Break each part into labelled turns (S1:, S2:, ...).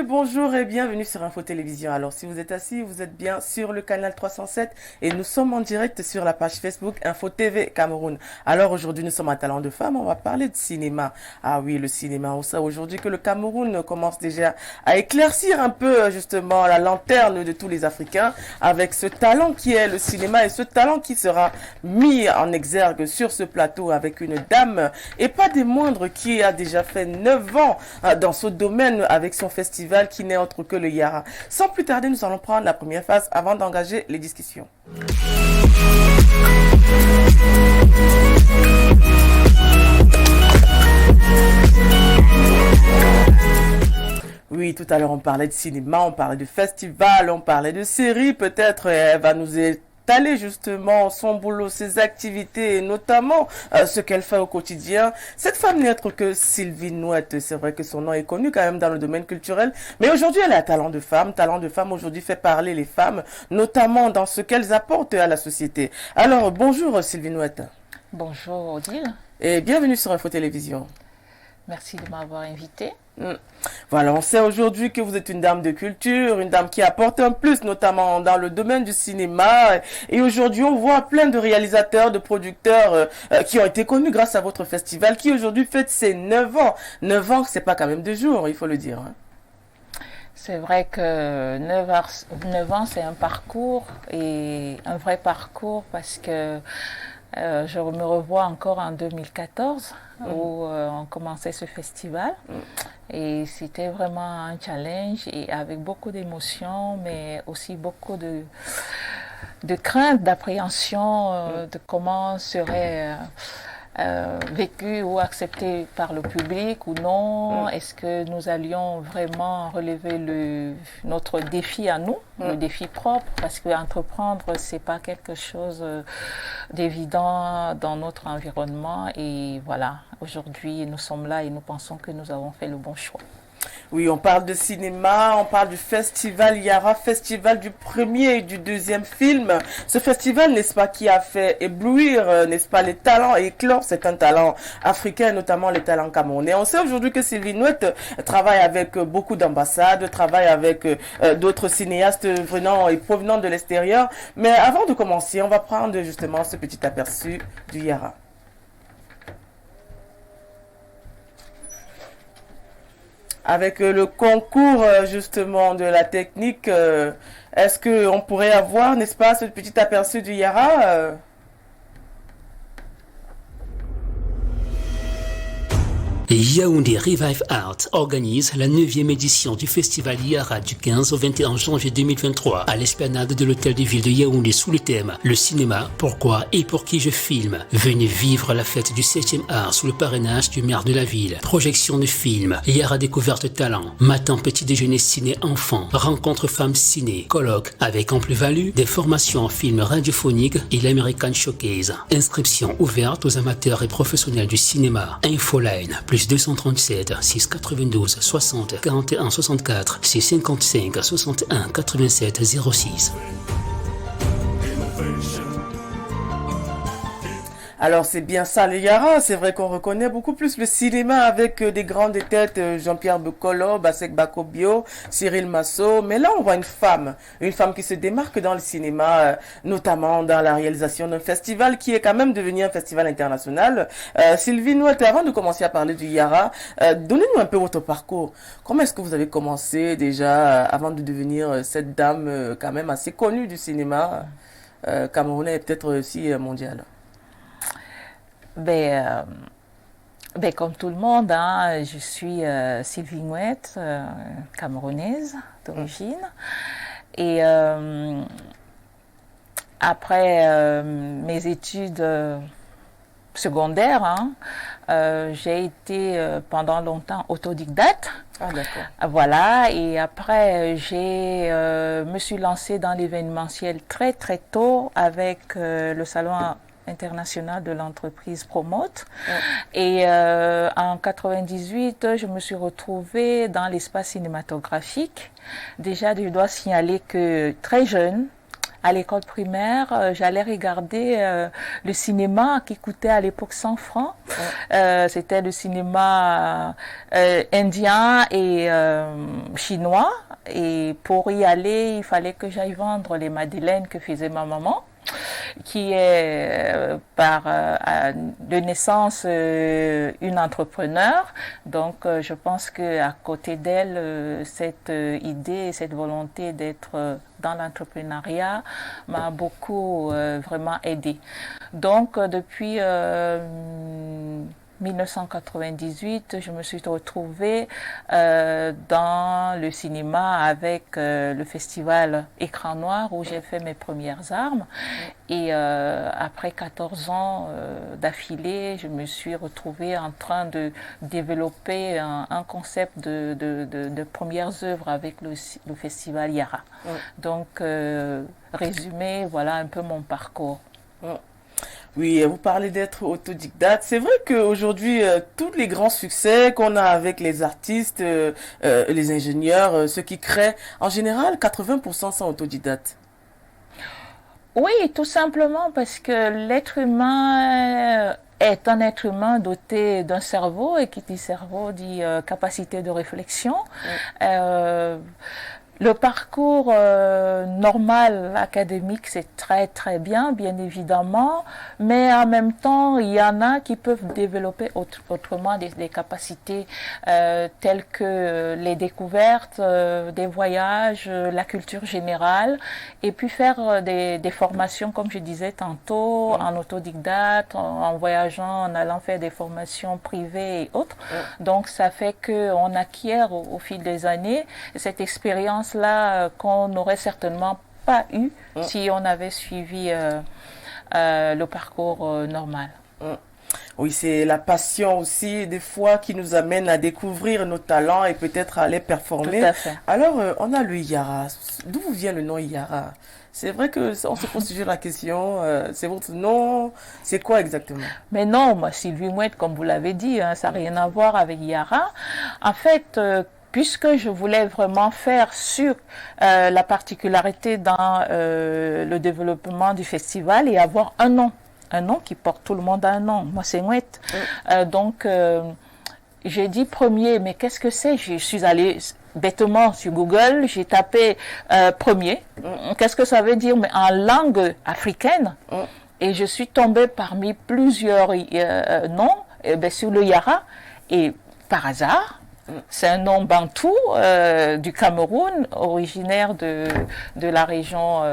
S1: bonjour et bienvenue sur Info Télévision. Alors si vous êtes assis, vous êtes bien sur le canal 307 et nous sommes en direct sur la page Facebook Info TV Cameroun. Alors aujourd'hui nous sommes à Talent de Femmes, on va parler de cinéma. Ah oui, le cinéma, on sait aujourd'hui que le Cameroun commence déjà à éclaircir un peu justement la lanterne de tous les Africains avec ce talent qui est le cinéma et ce talent qui sera mis en exergue sur ce plateau avec une dame et pas des moindres qui a déjà fait 9 ans dans ce domaine avec son festival qui n'est autre que le Yara. Sans plus tarder, nous allons prendre la première phase avant d'engager les discussions. Oui, tout à l'heure on parlait de cinéma, on parlait de festival, on parlait de séries. Peut-être elle va nous étaler justement son boulot, ses activités et notamment ce qu'elle fait au quotidien. Cette femme n'est autre que Sylvie Nouette. C'est vrai que son nom est connu quand même dans le domaine culturel, mais aujourd'hui elle a Talent de Femme. Talent de Femme aujourd'hui fait parler les femmes, notamment dans ce qu'elles apportent à la société. Alors bonjour Sylvie Nouette.
S2: Bonjour Odile.
S1: Et bienvenue sur Info Télévision.
S2: Merci de m'avoir invitée.
S1: Voilà, on sait aujourd'hui que vous êtes une dame de culture, une dame qui apporte un plus, notamment dans le domaine du cinéma. Et aujourd'hui, on voit plein de réalisateurs, de producteurs qui ont été connus grâce à votre festival, qui aujourd'hui fête ses 9 ans. 9 ans, c'est pas quand même 2 jours, il faut le dire.
S2: C'est vrai que 9 ans, c'est un parcours, et un vrai parcours, parce que je me revois encore en 2014 où on commençait ce festival et c'était vraiment un challenge et avec beaucoup d'émotions mais aussi beaucoup de crainte, d'appréhension de comment serait vécu ou accepté par le public ou non. Est-ce que nous allions vraiment relever notre défi à nous, le défi propre, parce que entreprendre c'est pas quelque chose d'évident dans notre environnement. Et voilà, aujourd'hui nous sommes là et nous pensons que nous avons fait le bon choix.
S1: Oui, on parle de cinéma, on parle du festival Yara, festival du premier et du deuxième film. Ce festival, n'est-ce pas, qui a fait éblouir, n'est-ce pas, les talents et éclore certains talents africains, notamment les talents camerounais. On sait aujourd'hui que Sylvie Nouette travaille avec beaucoup d'ambassades, travaille avec d'autres cinéastes venant et provenant de l'extérieur. Mais avant de commencer, on va prendre justement ce petit aperçu du Yara. Avec le concours justement de la technique, est-ce qu'on pourrait avoir, n'est-ce pas, ce petit aperçu du Yara
S3: Yaoundé Revive Art organise la 9e édition du festival Yara du 15 au 21 janvier 2023 à l'esplanade de l'hôtel de ville de Yaoundé sous le thème « Le cinéma, pourquoi et pour qui je filme ». Venez vivre la fête du 7e art sous le parrainage du maire de la ville. Projection de films, Yara découverte talent, matin petit déjeuner ciné enfants, rencontre femmes ciné, colloque avec en plus-value des formations en films radiophoniques et l'American Showcase. Inscription ouverte aux amateurs et professionnels du cinéma. Infoline plus 237 692 60 41 64 655 61 87 06.
S1: Alors c'est bien ça les Yara, c'est vrai qu'on reconnaît beaucoup plus le cinéma avec des grandes têtes, Jean-Pierre Bekolo, Basek Bakobio, Cyril Masso, mais là on voit une femme qui se démarque dans le cinéma, notamment dans la réalisation d'un festival qui est quand même devenu un festival international. Sylvie Nouette, avant de commencer à parler du Yara, donnez-nous un peu votre parcours. Comment est-ce que vous avez commencé déjà avant de devenir cette dame quand même assez connue du cinéma camerounais et peut-être aussi mondial?
S2: Comme tout le monde, hein, je suis Sylvie Nouette, camerounaise d'origine. Et après mes études secondaires, j'ai été pendant longtemps autodidacte.
S1: Ah, d'accord.
S2: Voilà, et après me suis lancée dans l'événementiel très très tôt avec le salon international de l'entreprise Promote. Et en 98, je me suis retrouvée dans l'espace cinématographique. Déjà, je dois signaler que très jeune, à l'école primaire, j'allais regarder le cinéma qui coûtait à l'époque 100 francs. C'était le cinéma indien et chinois. Et pour y aller, il fallait que j'aille vendre les madeleines que faisait ma maman, qui est de naissance une entrepreneur. Donc je pense qu'à côté d'elle, cette idée, cette volonté d'être dans l'entrepreneuriat m'a beaucoup vraiment aidée. Donc depuis 1998, je me suis retrouvée dans le cinéma avec le festival Écran Noir où j'ai fait mes premières armes. Et après 14 ans d'affilée, je me suis retrouvée en train de développer un concept de premières œuvres avec le festival Yara. Donc, résumé, voilà un peu mon parcours.
S1: Oui, vous parlez d'être autodidacte. C'est vrai qu'aujourd'hui, tous les grands succès qu'on a avec les artistes, les ingénieurs, ceux qui créent, en général, 80% sont autodidactes.
S2: Oui, tout simplement parce que l'être humain est un être humain doté d'un cerveau, et qui dit cerveau dit capacité de réflexion. Le parcours normal académique, c'est très très bien, bien évidemment, mais en même temps, il y en a qui peuvent développer autrement des capacités telles que les découvertes, des voyages, la culture générale, et puis faire des formations, comme je disais tantôt, en autodidacte, en voyageant, en allant faire des formations privées et autres. Donc ça fait qu'on acquiert au fil des années cette expérience là qu'on n'aurait certainement pas eu si on avait suivi le parcours normal.
S1: Oui, c'est la passion aussi, des fois, qui nous amène à découvrir nos talents et peut-être à les performer.
S2: Tout à fait.
S1: Alors, on a le Yara. D'où vient le nom Yara? C'est vrai qu'on se pose toujours la question, c'est votre nom, c'est quoi exactement?
S2: Mais non, moi, Sylvie Mouette, comme vous l'avez dit, ça n'a rien à voir avec Yara. En fait, puisque je voulais vraiment faire sur la particularité dans le développement du festival et avoir un nom qui porte, tout le monde a un nom. Moi, c'est Mouette. Donc, j'ai dit premier, mais qu'est-ce que c'est? Je suis allée bêtement sur Google, j'ai tapé premier. Qu'est-ce que ça veut dire? Mais en langue africaine. Et je suis tombée parmi plusieurs noms sur le Yara. Et par hasard, c'est un nom bantou du Cameroun, originaire de la région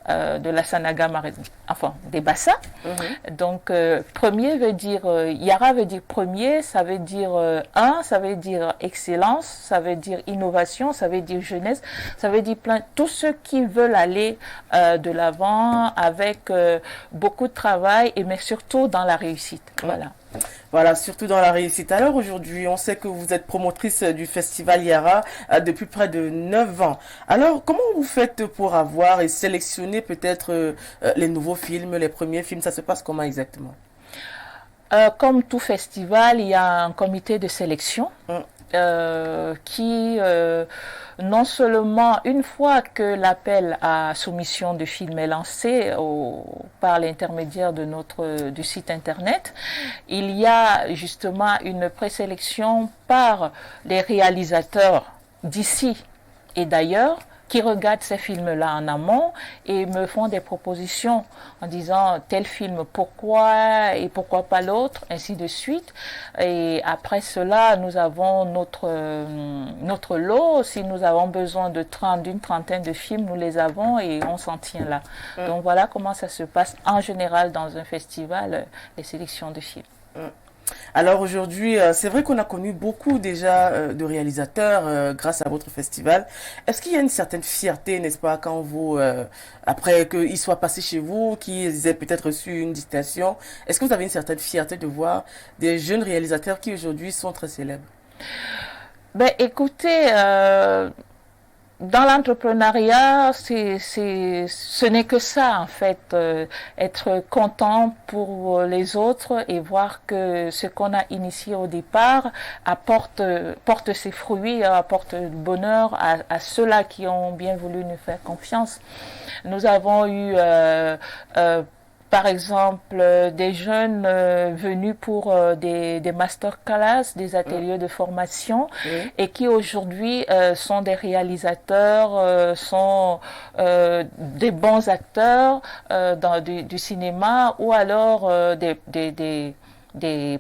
S2: de la Sanaga, enfin des Bassa. Donc premier veut dire, Yara veut dire premier, ça veut dire un, ça veut dire excellence, ça veut dire innovation, ça veut dire jeunesse, ça veut dire plein, tous ceux qui veulent aller de l'avant avec beaucoup de travail, mais surtout dans la réussite. Voilà.
S1: Voilà, surtout dans la réussite. Alors aujourd'hui, on sait que vous êtes promotrice du festival Yara depuis près de 9 ans. Alors, comment vous faites pour avoir et sélectionner peut-être les nouveaux films, les premiers films? Ça se passe comment exactement?
S2: Comme tout festival, il y a un comité de sélection qui, non seulement une fois que l'appel à soumission de film est lancé par l'intermédiaire de du site internet, il y a justement une présélection par les réalisateurs d'ici et d'ailleurs qui regardent ces films-là en amont et me font des propositions en disant tel film pourquoi et pourquoi pas l'autre, ainsi de suite. Et après cela, nous avons notre lot. Si nous avons besoin d'une trentaine de films, nous les avons et on s'en tient là. Donc voilà comment ça se passe en général dans un festival, les sélections de films.
S1: Alors aujourd'hui, c'est vrai qu'on a connu beaucoup déjà de réalisateurs grâce à votre festival. Est-ce qu'il y a une certaine fierté, n'est-ce pas, quand vous, après qu'ils soient passés chez vous, qu'ils aient peut-être reçu une distinction, est-ce que vous avez une certaine fierté de voir des jeunes réalisateurs qui aujourd'hui sont très célèbres?
S2: Ben écoutez, Dans l'entrepreneuriat, ce n'est que ça en fait, être content pour les autres et voir que ce qu'on a initié au départ porte ses fruits, apporte le bonheur à ceux-là qui ont bien voulu nous faire confiance. Nous avons eu par exemple, des jeunes venus pour des masterclass, des ateliers de formation, et qui aujourd'hui sont des réalisateurs, sont des bons acteurs du cinéma, ou alors des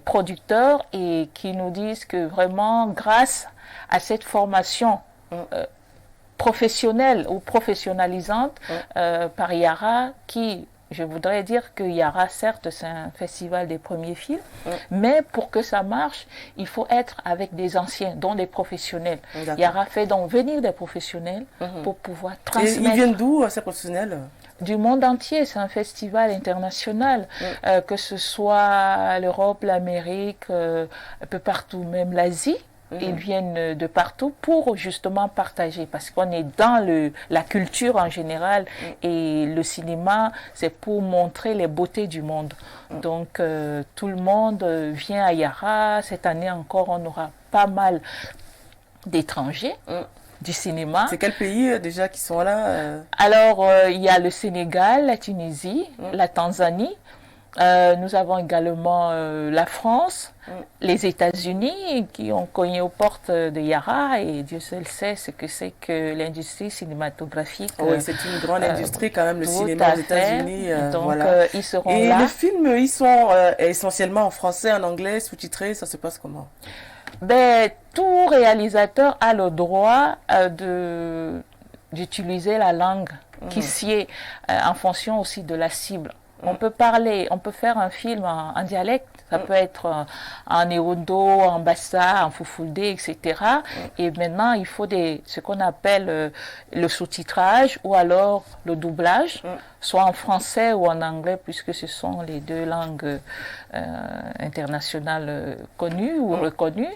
S2: producteurs, et qui nous disent que vraiment, grâce à cette formation professionnelle ou professionnalisante par Yara, je voudrais dire que Yara, certes, c'est un festival des premiers films, mais pour que ça marche, il faut être avec des anciens, dont des professionnels. Yara fait donc venir des professionnels pour pouvoir transmettre. Et
S1: ils viennent d'où, ces professionnels?
S2: Du monde entier, c'est un festival international, que ce soit l'Europe, l'Amérique, un peu partout, même l'Asie. Ils viennent de partout pour justement partager, parce qu'on est dans la culture en général, et le cinéma, c'est pour montrer les beautés du monde. Donc tout le monde vient à Yara. Cette année encore, on aura pas mal d'étrangers du cinéma.
S1: C'est quel pays déjà qui sont là
S2: Alors, il y a le Sénégal, la Tunisie, la Tanzanie. Nous avons également la France, les États-Unis qui ont cogné aux portes de Yara, et Dieu seul sait ce que c'est que l'industrie cinématographique.
S1: Oui, c'est une grande industrie quand même, le cinéma aux États-Unis.
S2: Donc
S1: voilà.
S2: ils seront
S1: et
S2: là.
S1: Les films, ils sont essentiellement en français, en anglais, sous-titrés, ça se passe comment?
S2: Ben, tout réalisateur a le droit d'utiliser la langue qui sied en fonction aussi de la cible. On peut faire un film en dialecte, ça peut être en Ewondo, en Bassa, en Fulfulde, etc. Et maintenant, il faut ce qu'on appelle le sous-titrage ou alors le doublage, soit en français ou en anglais, puisque ce sont les deux langues internationales connues ou reconnues.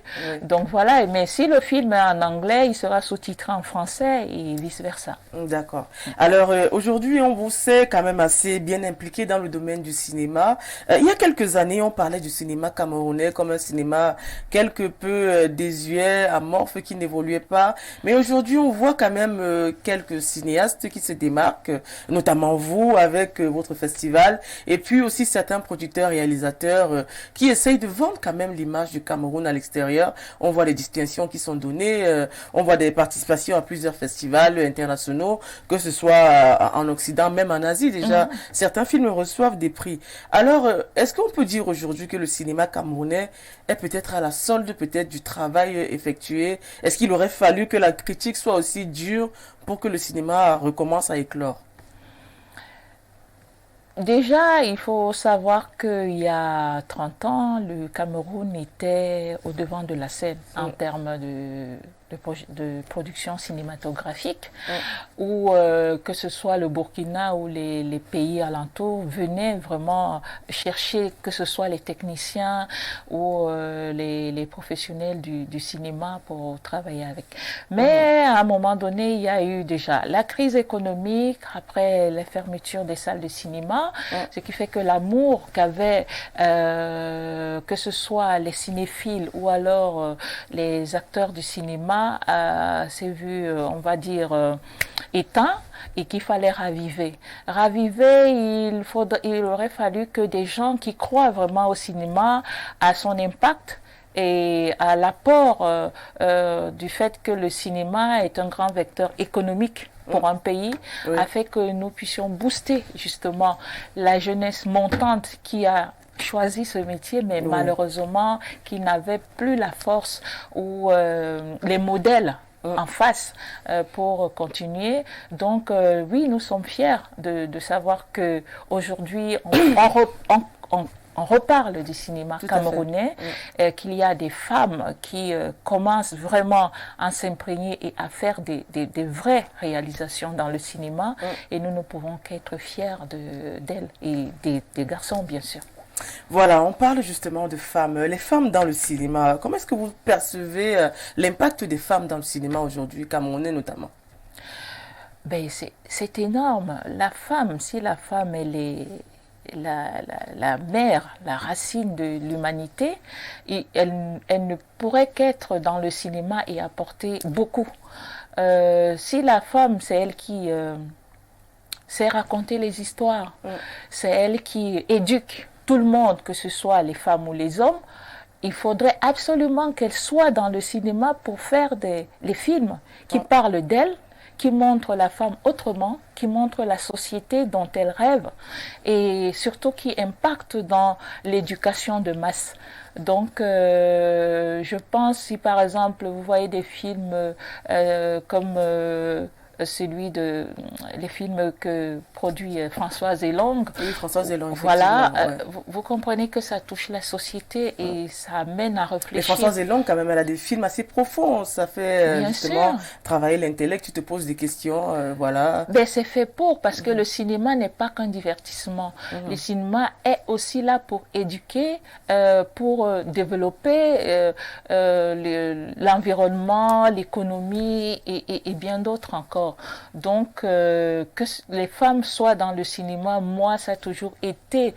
S2: Donc voilà, mais si le film est en anglais, il sera sous-titré en français et vice-versa.
S1: D'accord. Alors aujourd'hui, on vous sait quand même assez bien impliqué dans le domaine du cinéma. Il y a quelques années, on parlait du cinéma camerounais comme un cinéma quelque peu désuet, amorphe, qui n'évoluait pas. Mais aujourd'hui, on voit quand même quelques cinéastes qui se démarquent, notamment vous avec votre festival, et puis aussi certains producteurs, réalisateurs qui essayent de vendre quand même l'image du Cameroun à l'extérieur. On voit les distinctions qui sont données, on voit des participations à plusieurs festivals internationaux, que ce soit en Occident, même en Asie déjà. Certains films reçoivent des prix. Alors, est-ce qu'on peut dire aujourd'hui que le cinéma camerounais est peut-être à la solde peut-être du travail effectué? Est-ce qu'il aurait fallu que la critique soit aussi dure pour que le cinéma recommence à éclore?
S2: Déjà, il faut savoir qu'il y a 30 ans, le Cameroun était au devant de la scène en termes de production cinématographique, où que ce soit le Burkina ou les pays alentours venaient vraiment chercher, que ce soit les techniciens ou les professionnels du cinéma pour travailler avec. Mais à un moment donné, il y a eu déjà la crise économique, après la fermeture des salles de cinéma, ce qui fait que l'amour qu'avaient que ce soit les cinéphiles ou alors les acteurs du cinéma s'est vu, on va dire, éteint, et qu'il fallait raviver. Raviver, il aurait fallu que des gens qui croient vraiment au cinéma, à son impact et à l'apport du fait que le cinéma est un grand vecteur économique pour un pays, a fait que nous puissions booster justement la jeunesse montante qui a choisi ce métier, mais malheureusement qui n'avait plus la force ou les modèles en face pour continuer. Donc oui, nous sommes fiers de savoir que aujourd'hui on reparle du cinéma camerounais, qu'il y a des femmes qui commencent vraiment à s'imprégner et à faire des vraies réalisations dans le cinéma, et nous ne pouvons qu'être fiers d'elles et des garçons, bien sûr.
S1: Voilà, on parle justement de femmes. Les femmes dans le cinéma, comment est-ce que vous percevez l'impact des femmes dans le cinéma aujourd'hui, camerounais notamment?
S2: Ben, c'est énorme. La femme, si la femme, elle est la mère, la racine de l'humanité, elle ne pourrait qu'être dans le cinéma et apporter beaucoup. Si la femme, c'est elle qui sait raconter les histoires, c'est elle qui éduque tout le monde, que ce soit les femmes ou les hommes, il faudrait absolument qu'elle soit dans le cinéma pour faire les films qui parlent d'elle, qui montrent la femme autrement, qui montrent la société dont elle rêve et surtout qui impactent dans l'éducation de masse. Donc, je pense si par exemple vous voyez des films comme les films que produit Françoise Elong.
S1: Oui, Françoise Elong.
S2: Voilà, vous comprenez que ça touche la société et ça amène à réfléchir.
S1: Mais Françoise Elong, quand même, elle a des films assez profonds. Ça fait justement travailler l'intellect. Tu te poses des questions, voilà.
S2: Ben, c'est fait parce que le cinéma n'est pas qu'un divertissement. Le cinéma est aussi là pour éduquer, pour développer l'environnement, l'économie et bien d'autres encore. Donc, que les femmes soient dans le cinéma, moi, ça a toujours été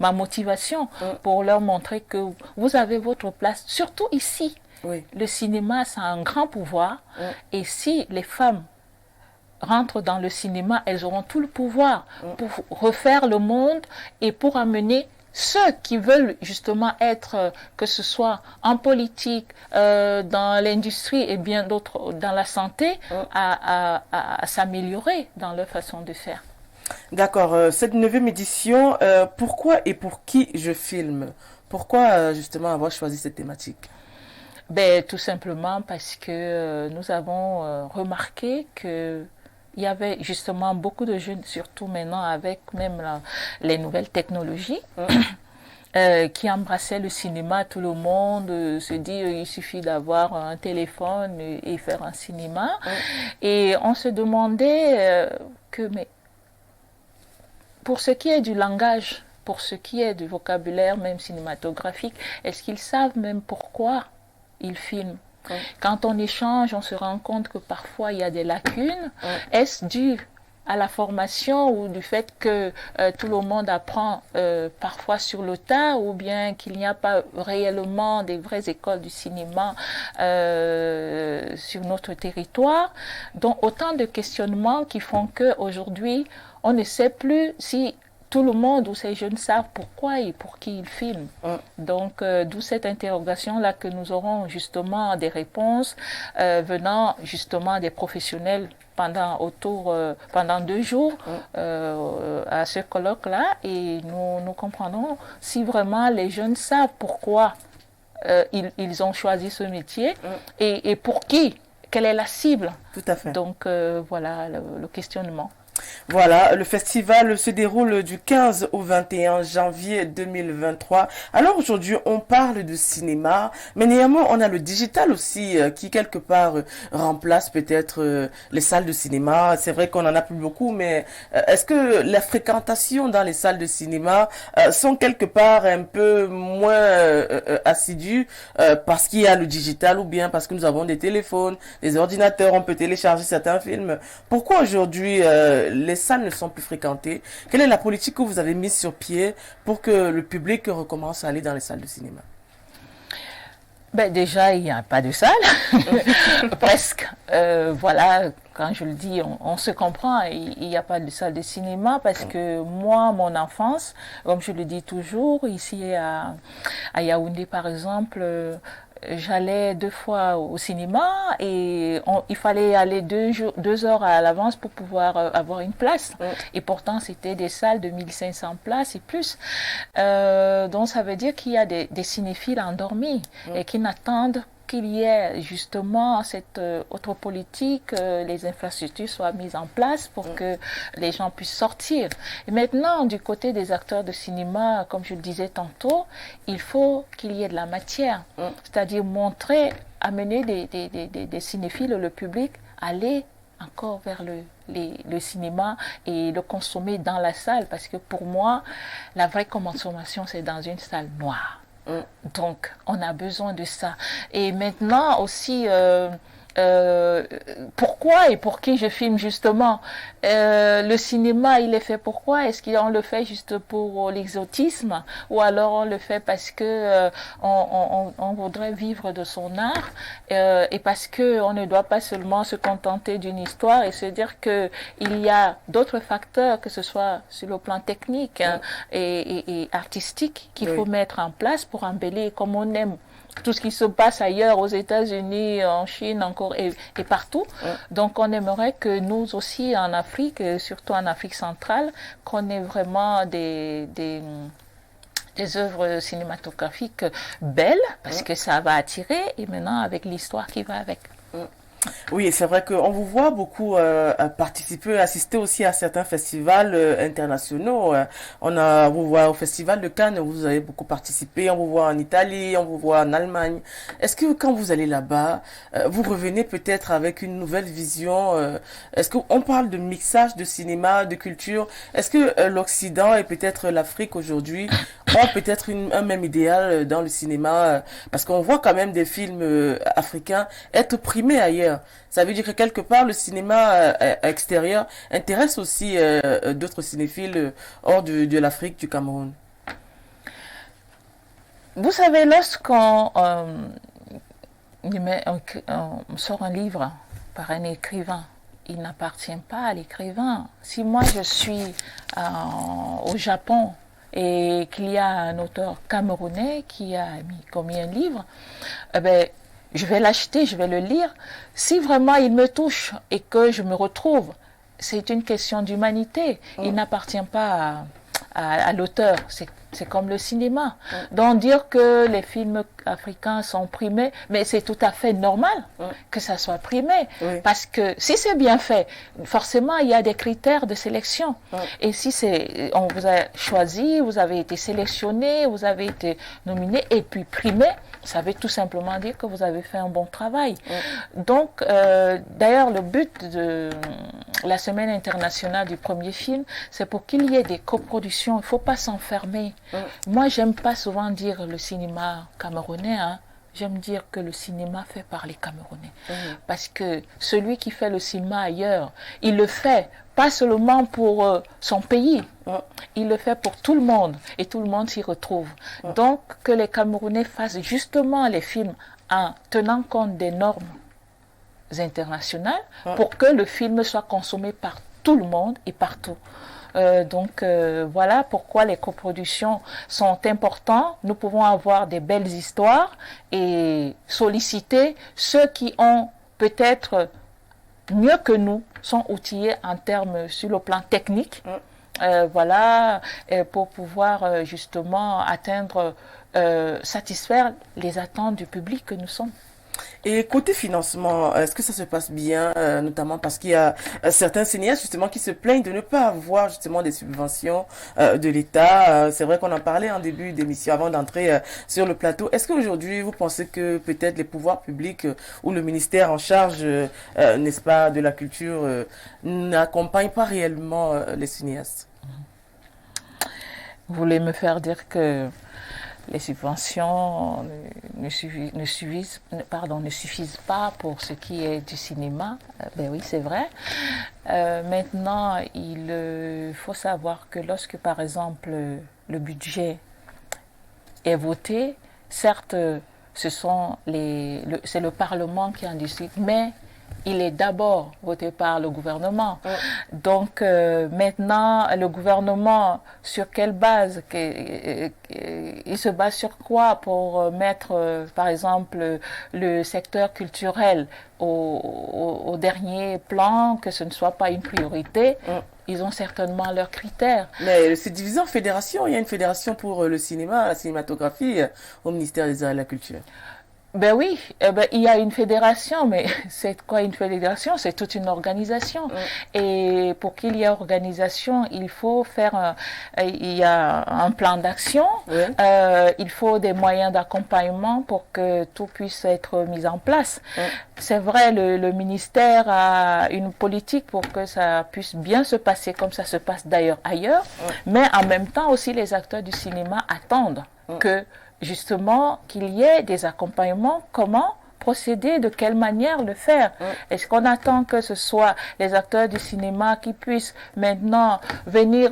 S2: ma motivation pour leur montrer que vous avez votre place, surtout ici. Oui. Le cinéma, ça a un grand pouvoir. Et si les femmes rentrent dans le cinéma, elles auront tout le pouvoir pour refaire le monde et pour amener ceux qui veulent justement être, que ce soit en politique, dans l'industrie et bien d'autres, dans la santé, à s'améliorer dans leur façon de faire.
S1: D'accord. Cette 9e édition, pourquoi et pour qui je filme? Pourquoi justement avoir choisi cette thématique?
S2: Ben, tout simplement parce que nous avons remarqué que il y avait justement beaucoup de jeunes, surtout maintenant avec même les nouvelles technologies, qui embrassaient le cinéma. Tout le monde se dit il suffit d'avoir un téléphone et faire un cinéma. Et on se demandait mais pour ce qui est du langage, pour ce qui est du vocabulaire même cinématographique, est-ce qu'ils savent même pourquoi ils filment? Quand on échange, on se rend compte que parfois il y a des lacunes. Est-ce dû à la formation ou du fait que tout le monde apprend parfois sur le tas, ou bien qu'il n'y a pas réellement des vraies écoles du cinéma sur notre territoire? Donc autant de questionnements qui font qu'aujourd'hui on ne sait plus si tout le monde ou ces jeunes savent pourquoi et pour qui ils filment. Donc, d'où cette interrogation-là que nous aurons justement des réponses venant justement des professionnels pendant 2 jours à ce colloque-là, et nous comprendrons si vraiment les jeunes savent pourquoi ils ont choisi ce métier et pour qui, quelle est la cible.
S1: Tout à fait.
S2: Donc, voilà le questionnement.
S1: Voilà, le festival se déroule du 15 au 21 janvier 2023. Alors aujourd'hui, on parle de cinéma, mais néanmoins, on a le digital aussi qui quelque part remplace peut-être les salles de cinéma. C'est vrai qu'on en a plus beaucoup, mais est-ce que la fréquentation dans les salles de cinéma sont quelque part un peu moins assidues parce qu'il y a le digital, ou bien parce que nous avons des téléphones, des ordinateurs, on peut télécharger certains films? Pourquoi aujourd'hui les salles ne sont plus fréquentées? Quelle est la politique que vous avez mise sur pied pour que le public recommence à aller dans les salles de cinéma?
S2: Ben déjà, il n'y a pas de salle, presque. Voilà, quand je le dis, on se comprend, il n'y a pas de salle de cinéma parce que moi, mon enfance, comme je le dis toujours, ici à Yaoundé par exemple, j'allais 2 fois au cinéma et il fallait aller 2 heures à l'avance pour pouvoir avoir une place. Et pourtant, c'était des salles de 1500 places et plus. Donc, ça veut dire qu'il y a des cinéphiles endormis et qui n'attendent qu'il y ait justement cette autre politique, les infrastructures soient mises en place pour que les gens puissent sortir. Et maintenant, du côté des acteurs de cinéma, comme je le disais tantôt, il faut qu'il y ait de la matière, c'est-à-dire amener des cinéphiles, le public, aller encore vers le cinéma et le consommer dans la salle, parce que pour moi, la vraie consommation, c'est dans une salle noire. Donc, on a besoin de ça. Et maintenant aussi, pourquoi et pour qui je filme justement? Le cinéma, il est fait pourquoi? Est-ce qu'on le fait juste pour l'exotisme, ou alors on le fait parce que on voudrait vivre de son art, et parce que on ne doit pas seulement se contenter d'une histoire et se dire que il y a d'autres facteurs, que ce soit sur le plan technique et artistique, qu'il faut mettre en place pour embellir comme on aime tout ce qui se passe ailleurs, aux États-Unis, en Chine encore et partout. Donc on aimerait que nous aussi en Afrique, et surtout en Afrique centrale, qu'on ait vraiment des œuvres cinématographiques belles, parce que ça va attirer, et maintenant avec l'histoire qui va avec.
S1: Oui, c'est vrai qu'on vous voit beaucoup participer, assister aussi à certains festivals internationaux. On vous voit au Festival de Cannes, vous avez beaucoup participé. On vous voit en Italie, on vous voit en Allemagne. Est-ce que quand vous allez là-bas, vous revenez peut-être avec une nouvelle vision? Est-ce qu'on parle de mixage de cinéma, de culture? Est-ce que l'Occident et peut-être l'Afrique aujourd'hui ont peut-être un même idéal dans le cinéma? Parce qu'on voit quand même des films africains être primés ailleurs. Ça veut dire que quelque part, le cinéma extérieur intéresse aussi d'autres cinéphiles hors de l'Afrique, du Cameroun.
S2: Vous savez, lorsqu'on sort un livre par un écrivain, il n'appartient pas à l'écrivain. Si moi je suis au Japon et qu'il y a un auteur camerounais qui a commis un livre, eh ben, je vais l'acheter, je vais le lire. Si vraiment il me touche et que je me retrouve, c'est une question d'humanité. Il n'appartient pas à l'auteur. C'est comme le cinéma. Donc dire que les films africains sont primés, mais c'est tout à fait normal que ça soit primé. Parce que si c'est bien fait, forcément il y a des critères de sélection. Et si on vous a choisi, vous avez été sélectionné, vous avez été nominé et puis primé, ça veut tout simplement dire que vous avez fait un bon travail. Donc, d'ailleurs, le but de la Semaine internationale du premier film, c'est pour qu'il y ait des coproductions. Il ne faut pas s'enfermer. Moi, j'aime pas souvent dire le cinéma camerounais, J'aime dire que le cinéma fait par les Camerounais. Parce que celui qui fait le cinéma ailleurs, il le fait pas seulement pour son pays, il le fait pour tout le monde et tout le monde s'y retrouve. Donc que les Camerounais fassent justement les films en tenant compte des normes internationales pour que le film soit consommé par tout le monde et partout. Donc voilà pourquoi les coproductions sont importantes. Nous pouvons avoir des belles histoires et solliciter ceux qui ont peut-être mieux que nous, sont outillés en termes sur le plan technique. Voilà, pour pouvoir justement atteindre, satisfaire les attentes du public que nous sommes.
S1: Et côté financement, est-ce que ça se passe bien, notamment parce qu'il y a certains cinéastes justement qui se plaignent de ne pas avoir justement des subventions de l'État. C'est vrai qu'on en parlait en début d'émission avant d'entrer sur le plateau. Est-ce qu'aujourd'hui vous pensez que peut-être les pouvoirs publics ou le ministère en charge, n'est-ce pas, de la culture n'accompagnent pas réellement les cinéastes?
S2: Vous voulez me faire dire que les subventions ne suffisent pas pour ce qui est du cinéma? Ben oui, c'est vrai. Maintenant, il faut savoir que lorsque, par exemple, le budget est voté, certes, c'est le Parlement qui en décide, mais il est d'abord voté par le gouvernement. Donc maintenant, le gouvernement, sur quelle base? Il se base sur quoi pour mettre, par exemple, le secteur culturel au dernier plan, que ce ne soit pas une priorité? Ils ont certainement leurs critères.
S1: Mais c'est divisé en fédérations. Il y a une fédération pour le cinéma, la cinématographie, au ministère des Arts et de la Culture.
S2: Ben oui, il y a une fédération, mais c'est quoi une fédération? C'est toute une organisation. Et pour qu'il y ait organisation, il faut il y a un plan d'action, il faut des moyens d'accompagnement pour que tout puisse être mis en place. C'est vrai, le ministère a une politique pour que ça puisse bien se passer comme ça se passe d'ailleurs ailleurs, mais en même temps aussi les acteurs du cinéma attendent que justement qu'il y ait des accompagnements. Comment procéder, de quelle manière le faire. Est-ce qu'on attend que ce soit les acteurs du cinéma qui puissent maintenant venir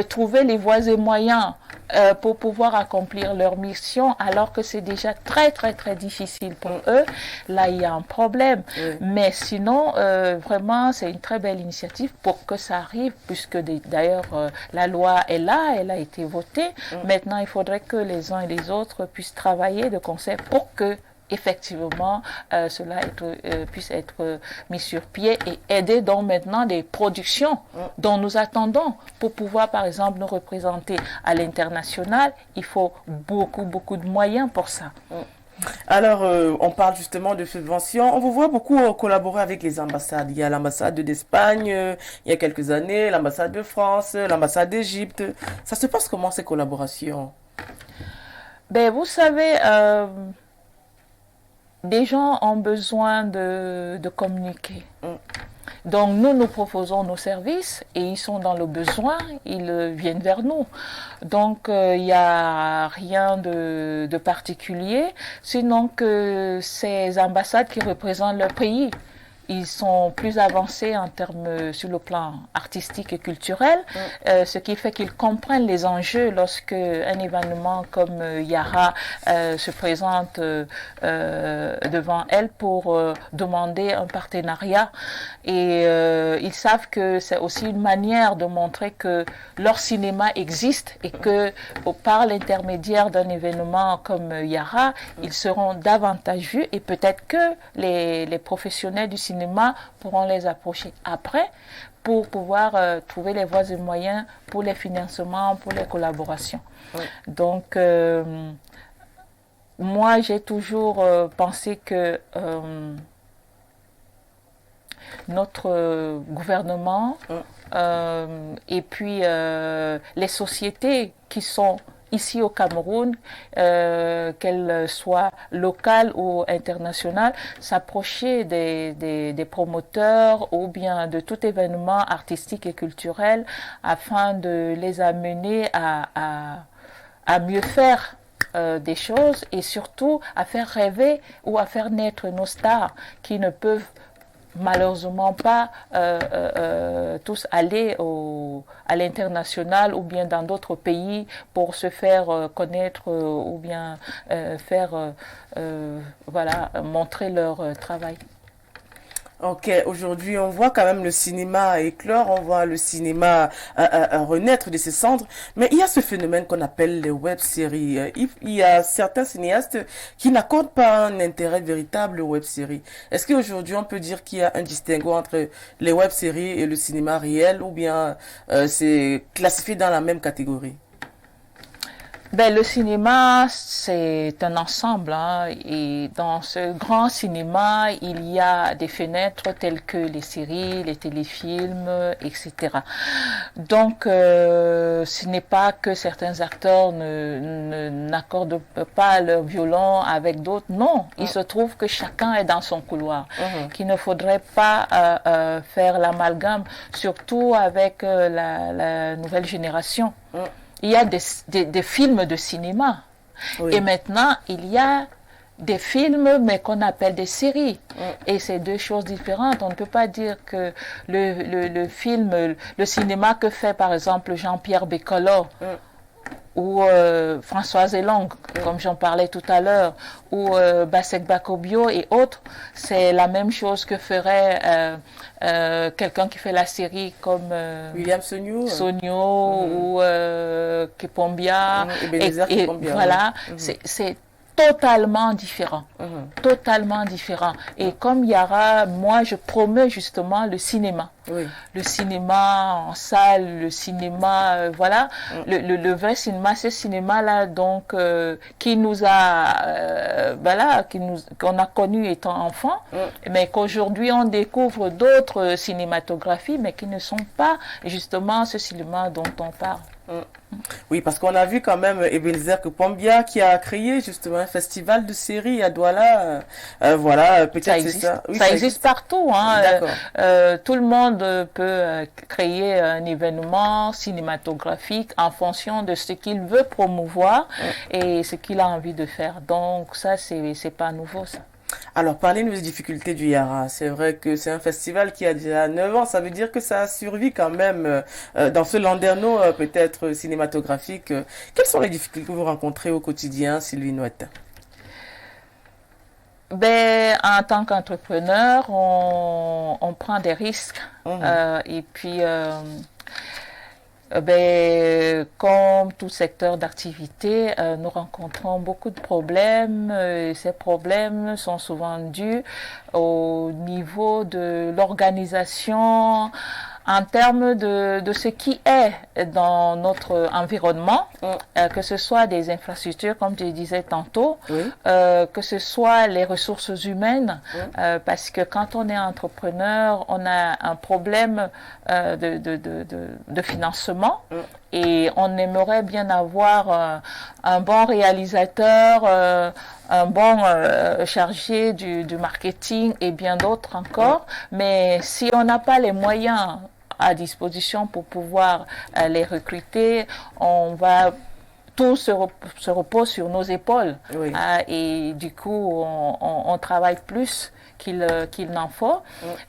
S2: trouver les voies et moyens pour pouvoir accomplir leur mission, alors que c'est déjà très très très difficile pour eux? Là, il y a un problème. Mais sinon, vraiment, c'est une très belle initiative pour que ça arrive, puisque d'ailleurs la loi est là, elle a été votée. Maintenant, il faudrait que les uns et les autres puissent travailler de concert pour que effectivement cela puisse être mis sur pied et aider donc maintenant des productions dont nous attendons pour pouvoir par exemple nous représenter à l'international. Il faut beaucoup de moyens pour ça.
S1: Alors, on parle justement de subventions. On vous voit beaucoup collaborer avec les ambassades. Il y a l'ambassade d'Espagne, il y a quelques années, l'ambassade de France, l'ambassade d'Égypte. Ça se passe comment ces collaborations?
S2: Ben, vous savez, des gens ont besoin de communiquer. Donc nous proposons nos services et ils sont dans le besoin, ils viennent vers nous. Donc il n'y a rien de particulier, sinon que ces ambassades qui représentent leur pays. Ils sont plus avancés en termes sur le plan artistique et culturel, ce qui fait qu'ils comprennent les enjeux lorsque un événement comme Yara se présente devant elle pour demander un partenariat. Et ils savent que c'est aussi une manière de montrer que leur cinéma existe et que par l'intermédiaire d'un événement comme Yara, ils seront davantage vus et peut-être que les professionnels du cinéma pourront les approcher après pour pouvoir trouver les voies et moyens pour les financements, pour les collaborations. Donc, moi, j'ai toujours pensé que notre gouvernement et puis les sociétés qui sont ici au Cameroun, qu'elles soient locales ou internationales, s'approcher des promoteurs ou bien de tout événement artistique et culturel afin de les amener à mieux faire des choses et surtout à faire rêver ou à faire naître nos stars qui ne peuvent malheureusement pas tous aller à l'international ou bien dans d'autres pays pour se faire connaître ou bien montrer leur travail.
S1: Ok, aujourd'hui on voit quand même le cinéma éclore, on voit le cinéma renaître de ses cendres, mais il y a ce phénomène qu'on appelle les web-séries. Il y a certains cinéastes qui n'accordent pas un intérêt véritable aux web-séries. Est-ce qu'aujourd'hui on peut dire qu'il y a un distinguo entre les web-séries et le cinéma réel, ou bien c'est classifié dans la même catégorie?
S2: Ben, le cinéma, c'est un ensemble, hein, et dans ce grand cinéma, il y a des fenêtres telles que les séries, les téléfilms, etc. Donc, ce n'est pas que certains acteurs n'accordent pas leur violon avec d'autres. Non, il se trouve que chacun est dans son couloir, qu'il ne faudrait pas faire l'amalgame, surtout avec la nouvelle génération. Il y a des films de cinéma. Et maintenant, il y a des films, mais qu'on appelle des séries. Et c'est deux choses différentes. On ne peut pas dire que le film, le cinéma que fait par exemple Jean-Pierre Bécolo, ou Françoise Elong, comme j'en parlais tout à l'heure, ou Basek Bakobio et autres, c'est la même chose que ferait quelqu'un qui fait la série comme
S1: William Sogno,
S2: ou Kipombia, et
S1: Kipombia,
S2: voilà, c'est totalement différent, totalement différent. Et comme Yara, moi je promeux justement le cinéma. Le cinéma en salle, le cinéma, le vrai cinéma, ce cinéma-là, donc, qui nous a, qu'on a connu étant enfant, mais qu'aujourd'hui on découvre d'autres cinématographies, mais qui ne sont pas justement ce cinéma dont on parle.
S1: Oui, parce qu'on a vu quand même Ebenezer Pombia qui a créé justement un festival de séries à Douala. Voilà, peut-être c'est ça. Oui,
S2: ça existe partout. Hein.
S1: D'accord.
S2: Tout le monde peut créer un événement cinématographique en fonction de ce qu'il veut promouvoir et ce qu'il a envie de faire. Donc ça, c'est pas nouveau ça.
S1: Alors, parlez-nous des difficultés du Yara. C'est vrai que c'est un festival qui a déjà 9 ans. Ça veut dire que ça a survécu quand même dans ce landerneau peut-être cinématographique. Quelles sont les difficultés que vous rencontrez au quotidien, Sylvie Nouette?
S2: Ben, en tant qu'entrepreneur, on prend des risques. Et puis, ben, comme tout secteur d'activité, nous rencontrons beaucoup de problèmes. Ces problèmes sont souvent dus au niveau de l'organisation, en termes de ce qui est dans notre environnement, que ce soit des infrastructures, comme je disais tantôt, que ce soit les ressources humaines, parce que quand on est entrepreneur, on a un problème de financement et on aimerait bien avoir un bon réalisateur, un bon chargé du marketing et bien d'autres encore, mais si on n'a pas les moyens à disposition pour pouvoir les recruter, tout se repose sur nos épaules. Et du coup, on travaille plus qu'il n'en faut.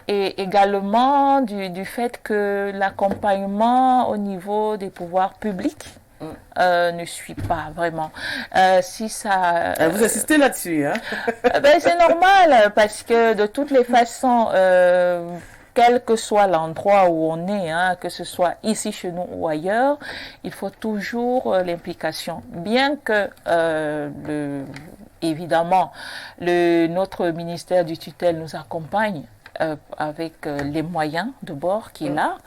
S2: Et également du fait que l'accompagnement au niveau des pouvoirs publics ne suit pas vraiment. Si ça,
S1: vous assistez là-dessus, hein?
S2: Ben, c'est normal, parce que de toutes les façons, quel que soit l'endroit où on est, hein, que ce soit ici chez nous ou ailleurs, il faut toujours l'implication. Bien que évidemment, notre ministère du tutelle nous accompagne avec les moyens de bord qu'il a,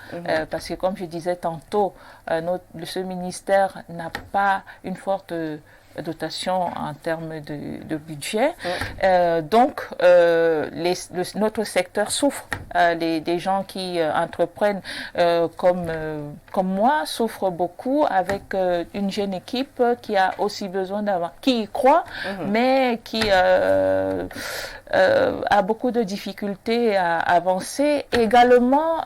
S2: parce que comme je disais tantôt, ce ministère n'a pas une forte dotation en termes de budget. Donc, notre secteur souffre. Des gens qui entreprennent comme moi souffrent beaucoup avec une jeune équipe qui a aussi besoin d'avoir, qui y croit, mais qui a beaucoup de difficultés à avancer. Également,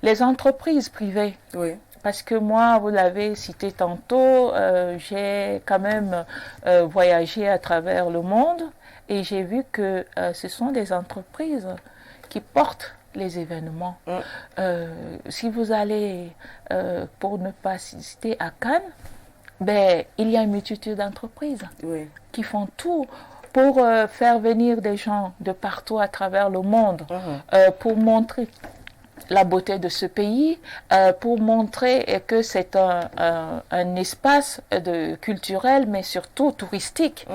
S2: les entreprises privées.
S1: Oui.
S2: Parce que moi, vous l'avez cité tantôt, j'ai quand même voyagé à travers le monde et j'ai vu que ce sont des entreprises qui portent les événements. Si vous allez, pour ne pas citer à Cannes, ben, il y a une multitude d'entreprises qui font tout pour faire venir des gens de partout à travers le monde, pour montrer la beauté de ce pays, pour montrer que c'est un espace culturel, mais surtout touristique.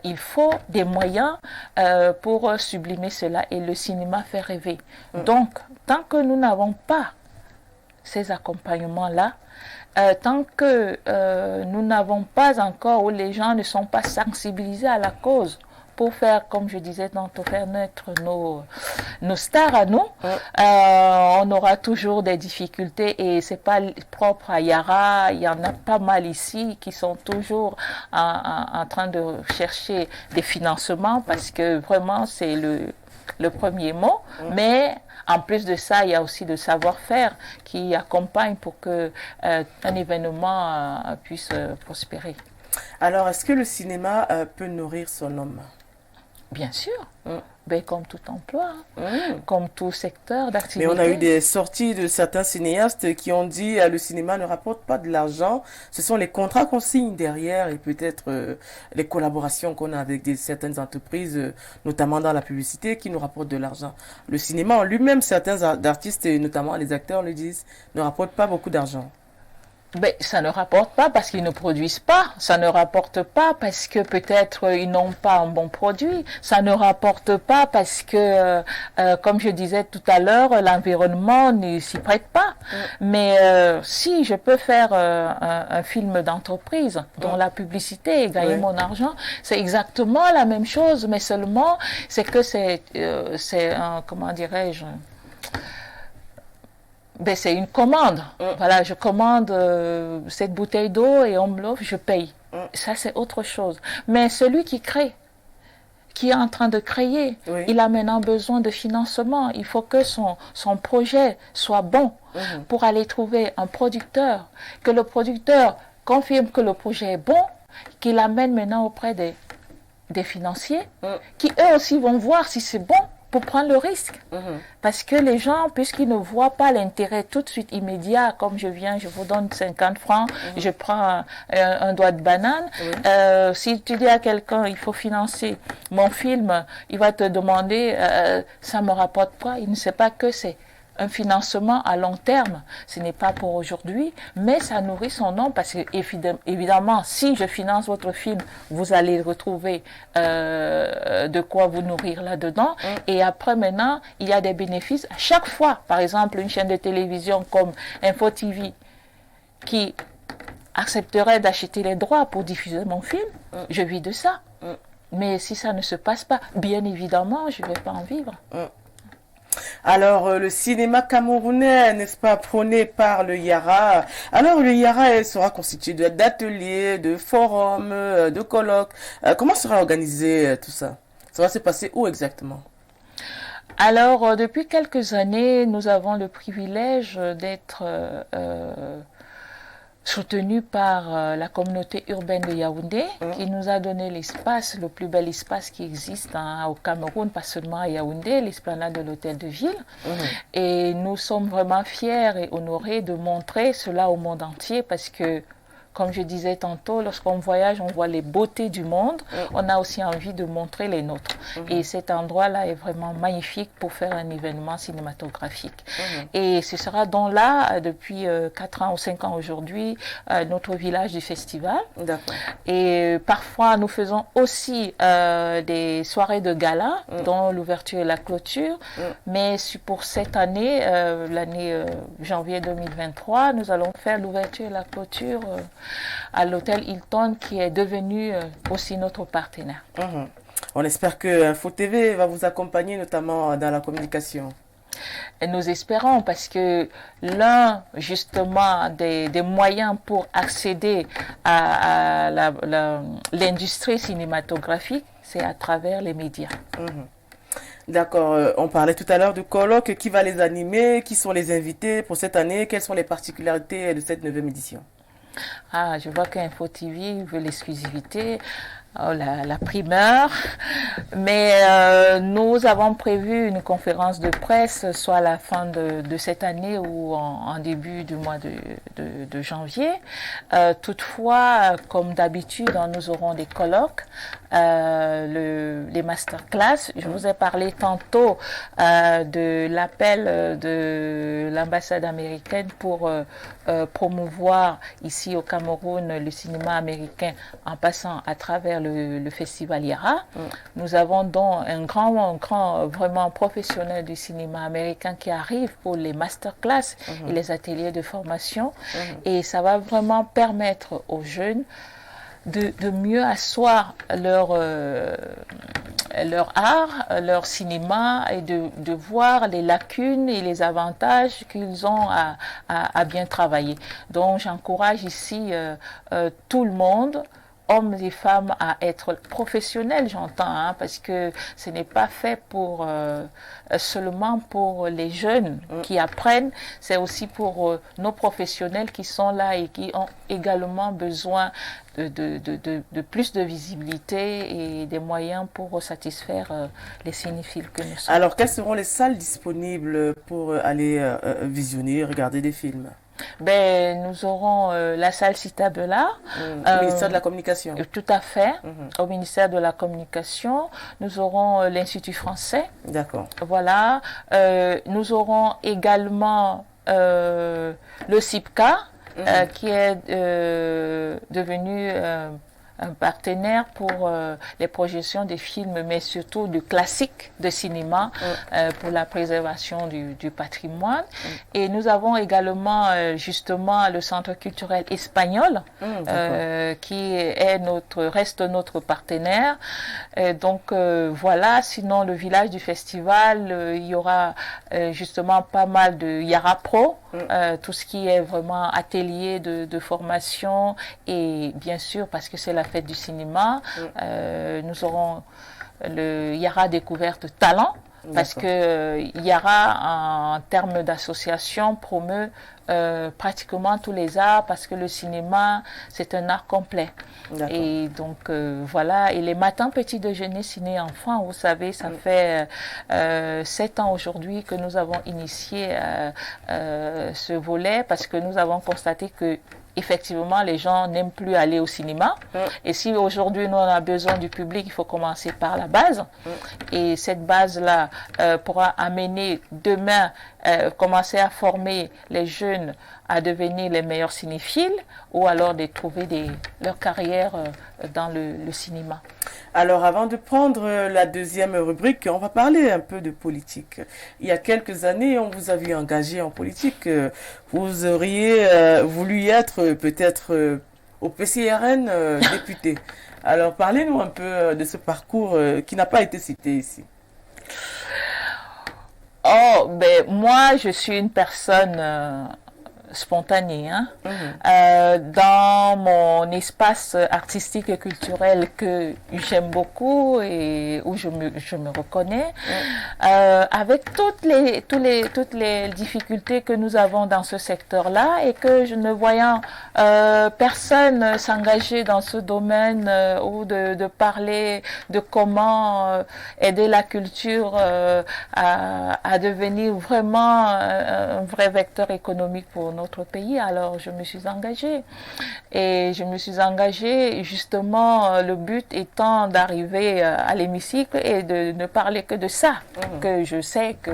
S2: Il faut des moyens pour sublimer cela, et le cinéma fait rêver. Donc, tant que nous n'avons pas ces accompagnements-là, tant que nous n'avons pas encore, ou les gens ne sont pas sensibilisés à la cause, pour faire, comme je disais tantôt, faire naître nos stars à nous, on aura toujours des difficultés, et c'est pas propre à Yara, il y en a pas mal ici qui sont toujours en train de chercher des financements, parce que vraiment c'est le premier mot, mais en plus de ça, il y a aussi le savoir-faire qui accompagne pour que un événement puisse prospérer.
S1: Alors, est-ce que le cinéma peut nourrir son homme?
S2: Bien sûr, ben, comme tout emploi, comme tout secteur d'activité.
S1: Mais on a eu des sorties de certains cinéastes qui ont dit le cinéma ne rapporte pas de l'argent, ce sont les contrats qu'on signe derrière et peut-être les collaborations qu'on a avec certaines entreprises, notamment dans la publicité, qui nous rapportent de l'argent. Le cinéma en lui-même, certains artistes, et notamment les acteurs le disent, ne rapporte pas beaucoup d'argent.
S2: Ben, ça ne rapporte pas parce qu'ils ne produisent pas. Ça ne rapporte pas parce que peut-être ils n'ont pas un bon produit. Ça ne rapporte pas parce que, comme je disais tout à l'heure, l'environnement ne s'y prête pas. Mais si je peux faire un film d'entreprise dont la publicité et gagner mon argent, c'est exactement la même chose, mais seulement c'est que c'est comment dirais-je, Ben, c'est une commande. Voilà, je commande cette bouteille d'eau et on me l'offre, je paye. Ça, c'est autre chose. Mais celui qui crée, qui est en train de créer, il a maintenant besoin de financement. Il faut que son projet soit bon pour aller trouver un producteur, que le producteur confirme que le projet est bon, qu'il l'amène maintenant auprès des financiers, qui eux aussi vont voir si c'est bon pour prendre le risque. Parce que les gens, puisqu'ils ne voient pas l'intérêt tout de suite immédiat, comme je vous donne 50 francs, je prends un doigt de banane. Si tu dis à quelqu'un, il faut financer mon film, il va te demander, ça me rapporte quoi? Il ne sait pas que c'est un financement à long terme. Ce n'est pas pour aujourd'hui, mais ça nourrit son nom parce que évidemment, si je finance votre film, vous allez retrouver de quoi vous nourrir là-dedans. Et après, maintenant, il y a des bénéfices. À chaque fois, par exemple, une chaîne de télévision comme Info TV qui accepterait d'acheter les droits pour diffuser mon film, je vis de ça. Mais si ça ne se passe pas, bien évidemment, je ne vais pas en vivre.
S1: Alors, le cinéma camerounais, n'est-ce pas, prôné par le Yara. Alors, le Yara sera constitué d'ateliers, de forums, de colloques. Comment sera organisé tout ça? Ça va se passer où exactement?
S2: Alors, depuis quelques années, nous avons le privilège d'être soutenu par la communauté urbaine de Yaoundé, qui nous a donné l'espace, le plus bel espace qui existe au Cameroun, pas seulement à Yaoundé, l'esplanade de l'hôtel de ville. Et nous sommes vraiment fiers et honorés de montrer cela au monde entier parce que, comme je disais tantôt, lorsqu'on voyage, on voit les beautés du monde. On a aussi envie de montrer les nôtres. Et cet endroit-là est vraiment magnifique pour faire un événement cinématographique. Et ce sera donc là, depuis 4 ans ou 5 ans aujourd'hui, notre village du festival. Et parfois, nous faisons aussi des soirées de gala, dont l'ouverture et la clôture. Mais pour cette année, l'année janvier 2023, nous allons faire l'ouverture et la clôture à l'hôtel Hilton qui est devenu aussi notre partenaire.
S1: On espère que Info TV va vous accompagner notamment dans la communication.
S2: Et nous espérons parce que l'un justement des moyens pour accéder à l'industrie cinématographique, c'est à travers les médias.
S1: D'accord, on parlait tout à l'heure de colloques, qui va les animer, qui sont les invités pour cette année, quelles sont les particularités de cette 9e édition?
S2: Ah, je vois qu'Info TV veut l'exclusivité, la primeur, mais nous avons prévu une conférence de presse soit à la fin de cette année ou en début du mois de janvier. Toutefois, comme d'habitude, nous aurons des colloques, les masterclass. Je vous ai parlé tantôt de l'appel de l'ambassade américaine pour promouvoir ici au Cameroun le cinéma américain en passant à travers le festival Yara. Nous avons donc un grand vraiment professionnel du cinéma américain qui arrive pour les masterclass et les ateliers de formation. Et ça va vraiment permettre aux jeunes de mieux asseoir leur art, leur cinéma et de voir les lacunes et les avantages qu'ils ont à bien travailler. Donc j'encourage ici tout le monde, hommes et femmes, à être professionnels, j'entends, parce que ce n'est pas fait pour seulement pour les jeunes qui apprennent, c'est aussi pour nos professionnels qui sont là et qui ont également besoin de plus de visibilité et des moyens pour satisfaire les cinéphiles que nous sommes.
S1: Alors, quelles seront les salles disponibles pour aller visionner, regarder des films?
S2: Nous aurons la salle Citabella.
S1: Au ministère de la Communication.
S2: Tout à fait. Au ministère de la Communication. Nous aurons l'Institut français.
S1: D'accord.
S2: Voilà. Nous aurons également le CIPCA, qui est devenu un partenaire pour les projections des films, mais surtout du classique de cinéma pour la préservation du patrimoine. Et nous avons également justement le Centre culturel espagnol qui reste notre partenaire. Donc voilà, sinon le village du festival, il y aura justement pas mal de Yara Pro, tout ce qui est vraiment atelier de formation, et bien sûr parce que c'est la fête du cinéma, nous aurons le Yara Découverte Talent, parce que Yara en termes d'association promeut pratiquement tous les arts, parce que le cinéma c'est un art complet. Et donc voilà, et les matins petits déjeuners ciné enfants, vous savez, ça fait 7 ans aujourd'hui que nous avons initié ce volet, parce que nous avons constaté que effectivement, les gens n'aiment plus aller au cinéma. Et si aujourd'hui, nous, on a besoin du public, il faut commencer par la base. Et cette base-là pourra amener demain, commencer à former les jeunes à devenir les meilleurs cinéphiles, ou alors de trouver leur carrière dans le cinéma.
S1: Alors, avant de prendre la deuxième rubrique, on va parler un peu de politique. Il y a quelques années, on vous a vu engagé en politique. Vous auriez voulu être peut-être au PCRN député. Alors, parlez-nous un peu de ce parcours qui n'a pas été cité ici.
S2: Oh, ben moi, je suis une personne spontanée, hein. Dans mon espace artistique et culturel que j'aime beaucoup et où je me reconnais, avec toutes les difficultés que nous avons dans ce secteur-là, et que je ne voyant personne s'engager dans ce domaine ou de parler de comment aider la culture à devenir vraiment un vrai vecteur économique pour notre pays. Alors je me suis engagée, et je me suis engagée justement, le but étant d'arriver à l'hémicycle et de ne parler que de ça, que je sais que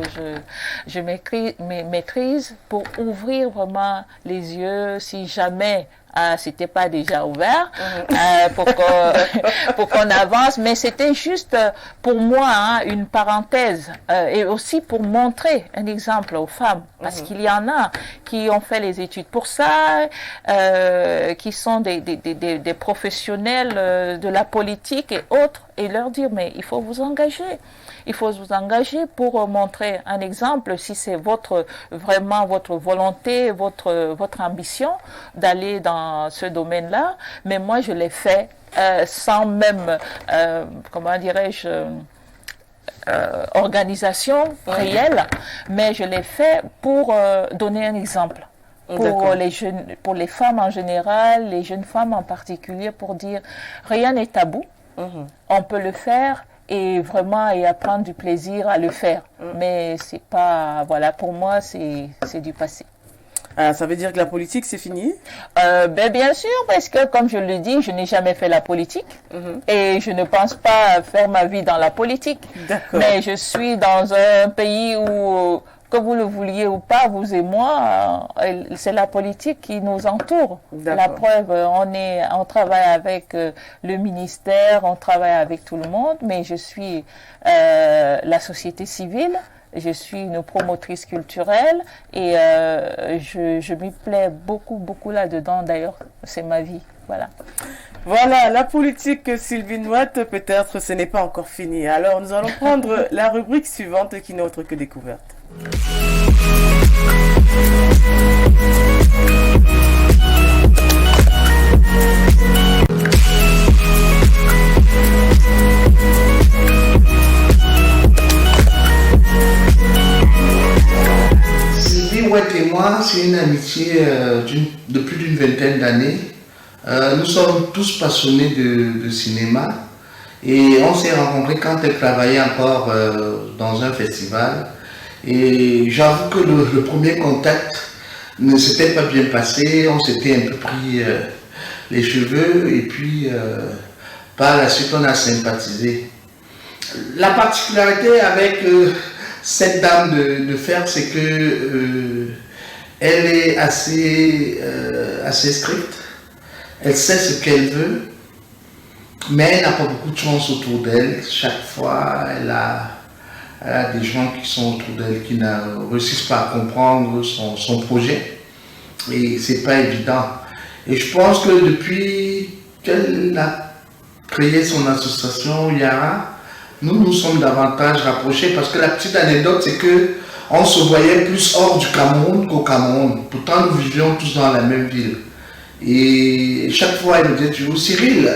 S2: je maîtrise, pour ouvrir vraiment les yeux, si jamais c'était pas déjà ouvert, pour qu'on avance. Mais c'était juste pour moi, hein, une parenthèse, et aussi pour montrer un exemple aux femmes, parce qu'il y en a qui ont fait les études pour ça, qui sont des professionnels de la politique et autres, et leur dire mais il faut vous engager. Il faut vous engager pour montrer un exemple, si c'est vraiment votre volonté, votre ambition d'aller dans ce domaine-là. Mais moi, je l'ai fait sans même, comment dirais-je, organisation réelle, mais je l'ai fait pour donner un exemple. Pour les femmes en général, les jeunes femmes en particulier, pour dire rien n'est tabou, on peut le faire. Et vraiment, et à prendre du plaisir à le faire. Mais c'est pas, voilà, pour moi, c'est du passé.
S1: Ah, ça veut dire que la politique, c'est fini?
S2: Bien sûr, parce que, comme je le dis, je n'ai jamais fait la politique. Et je ne pense pas faire ma vie dans la politique. Mais je suis dans un pays où, que vous le vouliez ou pas, vous et moi, c'est la politique qui nous entoure. La preuve, on travaille avec le ministère, on travaille avec tout le monde, mais je suis la société civile, je suis une promotrice culturelle, et je m'y plais beaucoup, beaucoup là-dedans. D'ailleurs, c'est ma vie. Voilà.
S1: Voilà, la politique, Sylvie Ouatt, peut-être ce n'est pas encore fini. Alors, nous allons prendre la rubrique suivante qui n'est autre que découverte.
S4: Sylvie Ouatt et moi, c'est une amitié de plus d'une vingtaine d'années. Nous sommes tous passionnés de cinéma, et on s'est rencontrés quand elle travaillait encore dans un festival. Et j'avoue que le premier contact ne s'était pas bien passé, on s'était un peu pris les cheveux, et puis par la suite on a sympathisé. La particularité avec cette dame de fer, c'est que elle est assez stricte, elle sait ce qu'elle veut, mais elle n'a pas beaucoup de chance autour d'elle. Chaque fois, elle a des gens qui sont autour d'elle qui ne réussissent pas à comprendre son projet. Et c'est pas évident. Et je pense que depuis qu'elle a créé son association Yara, nous nous sommes davantage rapprochés parce que la petite anecdote, c'est que on se voyait plus hors du Cameroun qu'au Cameroun. Pourtant, nous vivions tous dans la même ville. Et chaque fois, elle me disait toujours, Cyril,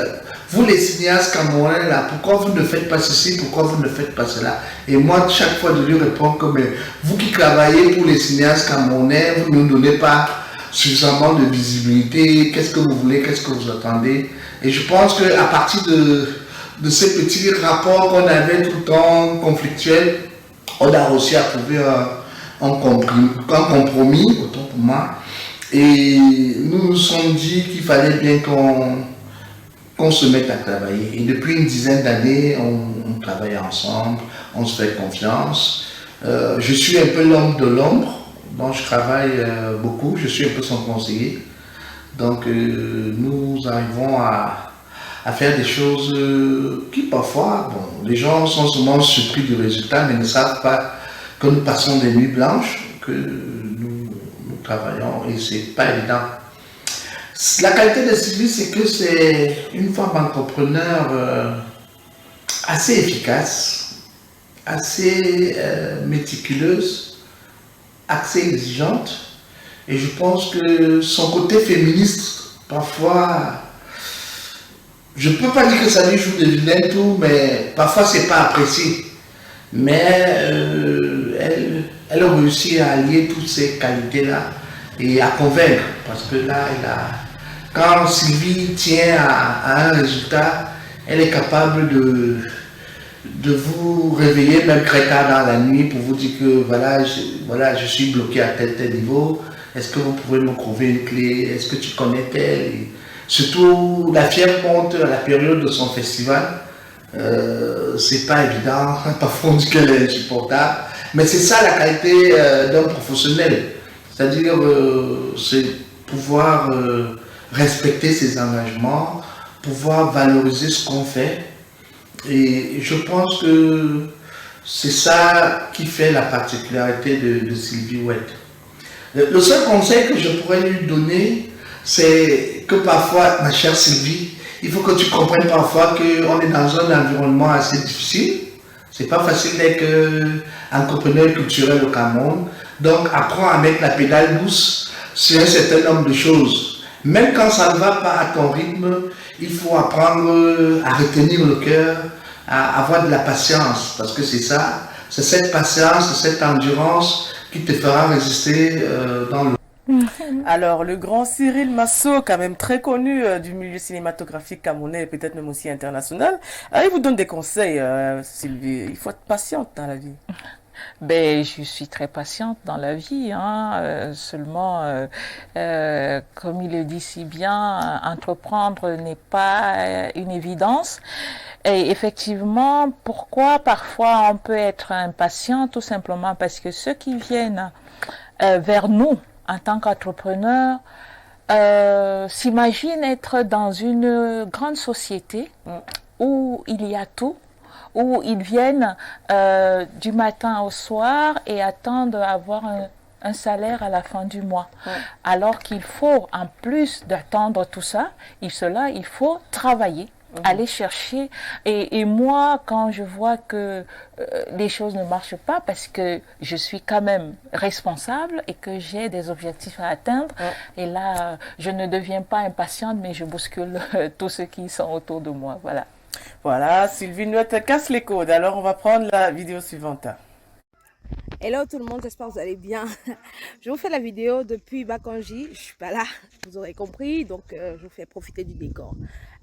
S4: vous les cinéastes camerounais là, pourquoi vous ne faites pas ceci, pourquoi vous ne faites pas cela? Et moi, chaque fois, je lui réponds que mais, vous qui travaillez pour les cinéastes camerounais, vous ne nous donnez pas suffisamment de visibilité, qu'est-ce que vous voulez, qu'est-ce que vous attendez? Et je pense qu'à partir de ces petits rapports qu'on avait tout le temps conflictuels, on a réussi à trouver un compromis, autant pour moi. Et nous nous sommes dit qu'il fallait bien qu'on se mette à travailler. Et depuis une dizaine d'années, on travaille ensemble, on se fait confiance. Je suis un peu l'homme de l'ombre, donc je travaille beaucoup, je suis un peu son conseiller. Donc nous arrivons à faire des choses qui parfois, bon, les gens sont souvent surpris du résultat, mais ne savent pas que nous passons des nuits blanches, que nous travaillons et c'est pas évident. La qualité de Sylvie, c'est que c'est une femme entrepreneur assez efficace, assez méticuleuse, assez exigeante. Et je pense que son côté féministe, parfois, je ne peux pas dire que ça lui joue de vilain tout, mais parfois c'est pas apprécié. Mais elle réussit à allier toutes ces qualités-là et à convaincre. Parce que là, quand Sylvie tient à un résultat, elle est capable de vous réveiller même très tard dans la nuit pour vous dire que voilà, je suis bloqué à tel niveau. Est-ce que vous pouvez me trouver une clé? Est-ce que tu connais tel? Et surtout, la fière monte à la période de son festival. C'est pas évident. Parfois, on dit qu'elle est insupportable. Mais c'est ça la qualité d'un professionnel. C'est-à-dire, c'est pouvoir respecter ses engagements, pouvoir valoriser ce qu'on fait. Et je pense que c'est ça qui fait la particularité de Sylvie Oued. Le seul conseil que je pourrais lui donner, c'est que parfois, ma chère Sylvie, il faut que tu comprennes parfois qu'on est dans un environnement assez difficile. C'est pas facile d'être entrepreneur culturel au Cameroun. Donc, apprends à mettre la pédale douce sur un certain nombre de choses. Même quand ça ne va pas à ton rythme, il faut apprendre à retenir le cœur, à avoir de la patience. Parce que c'est ça, c'est cette patience, c'est cette endurance qui te fera résister dans le...
S1: Alors, le grand Cyril Masso, quand même très connu du milieu cinématographique camerounais et peut-être même aussi international, il vous donne des conseils, Sylvie. Il faut être patiente dans la vie.
S2: Ben, je suis très patiente dans la vie, hein. Seulement, comme il le dit si bien, entreprendre n'est pas une évidence. Et effectivement, pourquoi parfois on peut être impatient? Tout simplement parce que ceux qui viennent vers nous en tant qu'entrepreneurs s'imaginent être dans une grande société où il y a tout, où ils viennent du matin au soir et attendent avoir un salaire à la fin du mois. Alors qu'il faut, en plus d'attendre tout ça, il faut travailler, aller chercher. Et moi, quand je vois que les choses ne marchent pas, parce que je suis quand même responsable et que j'ai des objectifs à atteindre, et là, je ne deviens pas impatiente, mais je bouscule tous ceux qui sont autour de moi. Voilà.
S1: Voilà, Sylvie Nouette casse les codes. Alors, on va prendre la vidéo suivante.
S5: Hello tout le monde, j'espère que vous allez bien. Je vous fais la vidéo depuis Bakanji, je suis pas là, vous aurez compris, donc je vous fais profiter du décor.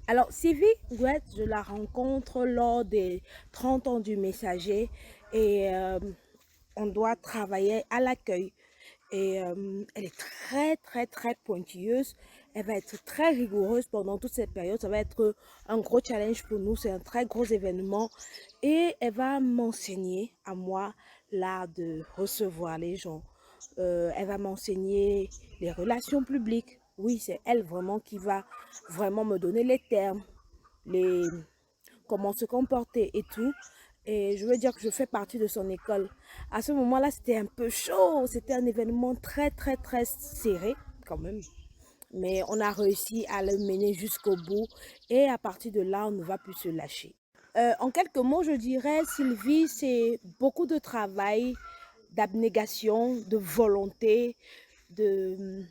S5: Alors Sylvie Oued, je la rencontre lors des 30 ans du Messager et on doit travailler à l'accueil. Et elle est très pointilleuse. Elle va être très rigoureuse pendant toute cette période. Ça va être un gros challenge pour nous. C'est un très gros événement. Et elle va m'enseigner à moi l'art de recevoir les gens. Elle va m'enseigner les relations publiques. Oui, c'est elle vraiment qui va vraiment me donner les termes les, comment se comporter et tout. Et je veux dire que je fais partie de son école. À ce moment-là, c'était un peu chaud. C'était un événement très, très, très serré quand même. Mais on a réussi à le mener jusqu'au bout. Et à partir de là, on ne va plus se lâcher. En quelques mots, je dirais, Sylvie, c'est beaucoup de travail, d'abnégation, de volonté, de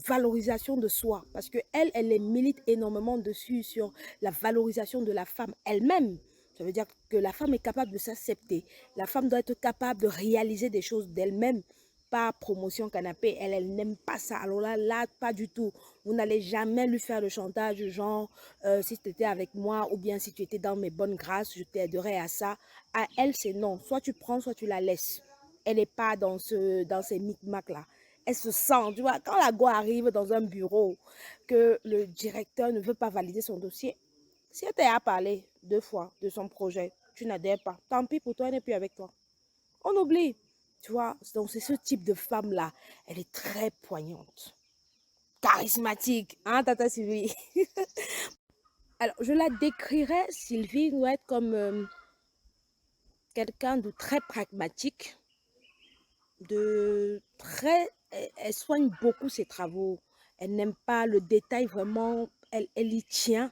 S5: valorisation de soi. Parce que elle milite énormément dessus sur la valorisation de la femme elle-même. Ça veut dire que la femme est capable de s'accepter. La femme doit être capable de réaliser des choses d'elle-même. Pas promotion canapé, elle n'aime pas ça. Alors là, pas du tout. Vous n'allez jamais lui faire le chantage genre si tu étais avec moi ou bien si tu étais dans mes bonnes grâces, je t'aiderais à ça. À elle, c'est non. Soit tu prends, soit tu la laisses. Elle n'est pas dans ces micmacs-là. Elle se sent, tu vois, quand la go arrive dans un bureau, que le directeur ne veut pas valider son dossier, si elle t'a parlé 2 fois de son projet, tu n'adhères pas. Tant pis pour toi, elle n'est plus avec toi. On oublie. Tu vois, donc c'est ce type de femme-là. Elle est très poignante. Charismatique. Hein, Tata Sylvie? Alors, je la décrirais, Sylvie, doit être comme quelqu'un de très pragmatique, elle soigne beaucoup ses travaux. Elle n'aime pas le détail vraiment, elle y tient.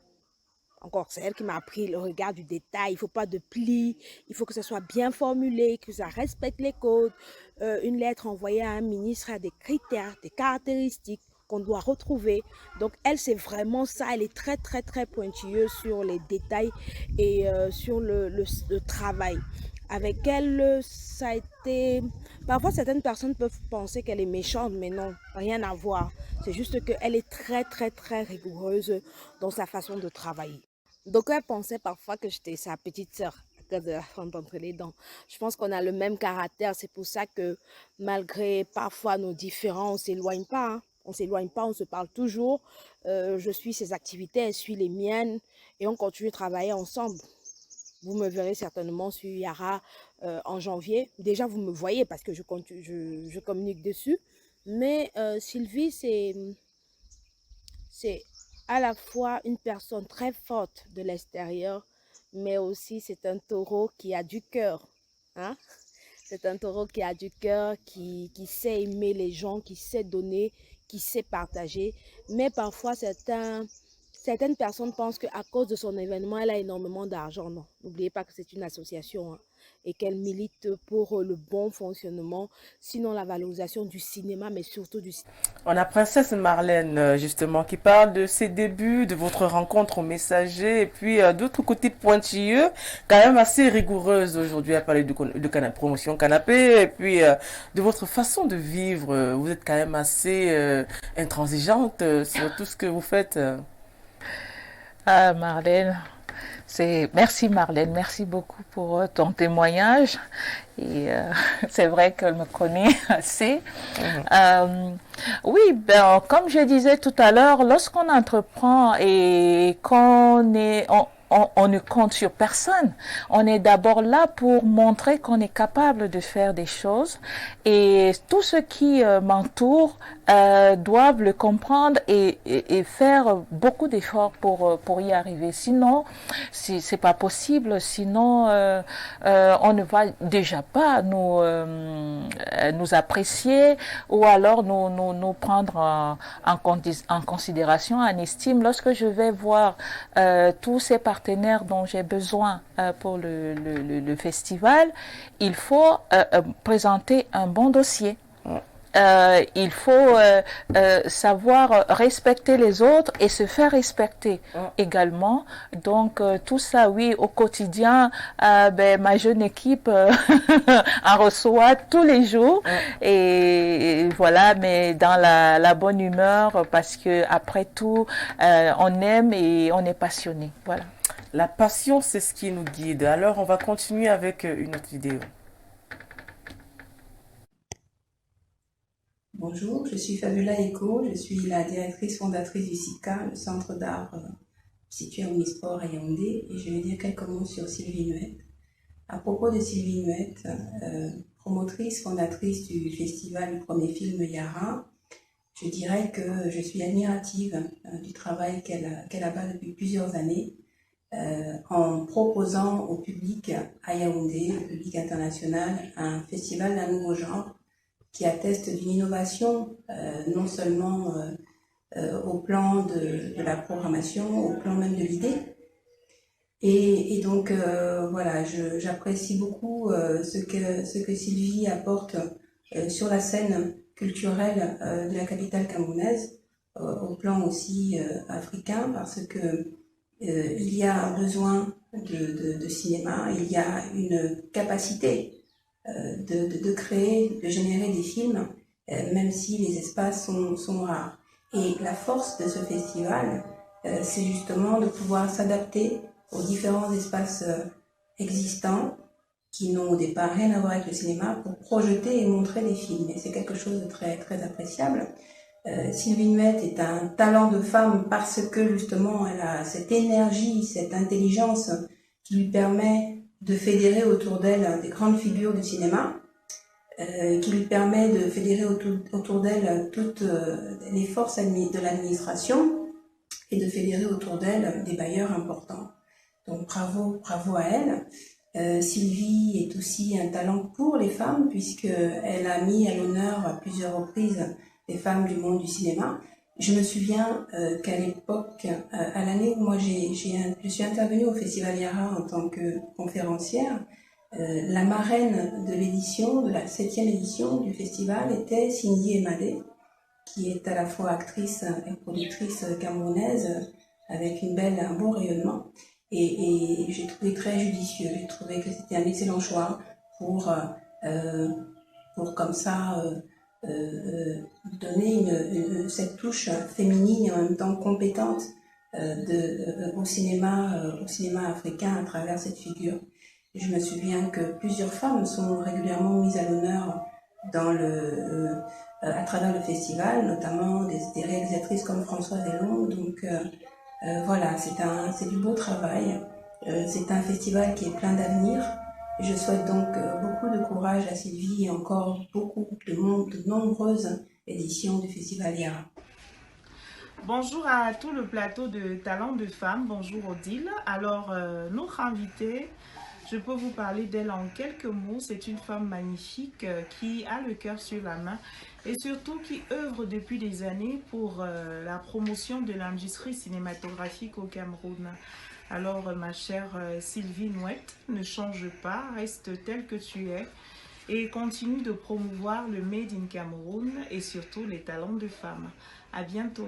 S5: Encore, c'est elle qui m'a appris le regard du détail. Il ne faut pas de plis, il faut que ça soit bien formulé, que ça respecte les codes. Une lettre envoyée à un ministre a des critères, des caractéristiques qu'on doit retrouver. Donc, elle, c'est vraiment ça. Elle est très, très, très pointilleuse sur les détails et sur le travail. Avec elle, ça a été... Parfois, certaines personnes peuvent penser qu'elle est méchante, mais non, rien à voir. C'est juste qu'elle est très, très, très rigoureuse dans sa façon de travailler. Donc, elle pensait parfois que j'étais sa petite sœur à cause de la fente entre les dents. Je pense qu'on a le même caractère. C'est pour ça que malgré parfois nos différends, on ne s'éloigne pas. Hein. On ne s'éloigne pas, on se parle toujours. Je suis ses activités, elle suit les miennes et on continue de travailler ensemble. Vous me verrez certainement sur Yara en janvier. Déjà, vous me voyez parce que je communique dessus. Mais Sylvie, c'est à la fois une personne très forte de l'extérieur, mais aussi c'est un taureau qui a du cœur. Hein? C'est un taureau qui a du cœur, qui sait aimer les gens, qui sait donner, qui sait partager. Mais parfois, certaines personnes pensent qu'à cause de son événement, elle a énormément d'argent. Non, n'oubliez pas que c'est une association hein, et qu'elle milite pour le bon fonctionnement, sinon la valorisation du cinéma, mais surtout du cinéma.
S1: On a Princesse Marlène, justement, qui parle de ses débuts, de votre rencontre au Messager, et puis d'autres côtés pointilleux, quand même assez rigoureuse aujourd'hui. Elle parlait de promotion canapé, et puis de votre façon de vivre. Vous êtes quand même assez intransigeante sur tout ce que vous faites.
S2: Ah, Marlène, merci Marlène, merci beaucoup pour ton témoignage. Et c'est vrai qu'elle me connaît assez. Oui, ben, comme je disais tout à l'heure, lorsqu'on entreprend et on ne compte sur personne. On est d'abord là pour montrer qu'on est capable de faire des choses et tous ceux qui m'entourent doivent le comprendre et faire beaucoup d'efforts pour y arriver. Sinon, c'est pas possible. Sinon, on ne va déjà pas nous apprécier ou alors nous prendre en considération, en estime. Lorsque je vais voir tous ces partenaires dont j'ai besoin pour le festival, il faut présenter un bon dossier. Il faut savoir respecter les autres et se faire respecter également. Donc tout ça, oui, au quotidien, ma jeune équipe en reçoit tous les jours et voilà, mais dans la bonne humeur parce que après tout, on aime et on est passionné. Voilà.
S1: La passion, c'est ce qui nous guide. Alors, on va continuer avec une autre vidéo.
S6: Bonjour, je suis Fabiola Eko, je suis la directrice fondatrice du CICA, le centre d'art situé au Omnisport à Yaoundé, et je vais dire quelques mots sur Sylvie Nuette. À propos de Sylvie Nuette, promotrice, fondatrice du festival du premier film Yara, je dirais que je suis admirative du travail qu'elle abat depuis plusieurs années en proposant au public à Yaoundé, au public international, un festival d'un nouveau genre qui atteste d'une innovation non seulement au plan de la programmation, au plan même de l'idée. Et donc, voilà, j'apprécie beaucoup ce que Sylvie apporte sur la scène culturelle de la capitale camerounaise, au plan aussi africain, parce que il y a un besoin de cinéma, il y a une capacité de créer, de générer des films, même si les espaces sont rares. Et la force de ce festival, c'est justement de pouvoir s'adapter aux différents espaces existants qui n'ont au départ rien à voir avec le cinéma pour projeter et montrer des films. Et c'est quelque chose de très, très appréciable. Sylvie Nuet est un talent de femme parce que justement elle a cette énergie, cette intelligence qui lui permet de fédérer autour d'elle des grandes figures du cinéma, qui lui permet de fédérer autour d'elle toutes les forces de l'administration et de fédérer autour d'elle des bailleurs importants. Donc bravo à elle. Sylvie est aussi un talent pour les femmes puisqu'elle a mis à l'honneur à plusieurs reprises les femmes du monde du cinéma. Je me souviens qu'à l'époque, à l'année où moi je suis intervenue au Festival Yara en tant que conférencière, la marraine de l'édition, de la 7e édition du festival était Cindy Emadé, qui est à la fois actrice et productrice camerounaise avec un beau rayonnement. Et j'ai trouvé très judicieux, j'ai trouvé que c'était un excellent choix pour comme ça donner cette touche féminine et en même temps compétente au cinéma africain à travers cette figure. Et je me souviens que plusieurs femmes sont régulièrement mises à l'honneur à travers le festival, notamment des réalisatrices comme Françoise Delon. Donc voilà, c'est du beau travail. C'est un festival qui est plein d'avenir. Je souhaite donc beaucoup de courage à Sylvie et encore beaucoup de nombreuses éditions du Festival Yara.
S7: Bonjour à tout le plateau de Talents de Femmes. Bonjour Odile. Alors, notre invitée, je peux vous parler d'elle en quelques mots. C'est une femme magnifique qui a le cœur sur la main et surtout qui œuvre depuis des années pour la promotion de l'industrie cinématographique au Cameroun. Alors, ma chère Sylvie Nuet, ne change pas, reste telle que tu es et continue de promouvoir le Made in Cameroun et surtout les talents de femmes. À bientôt.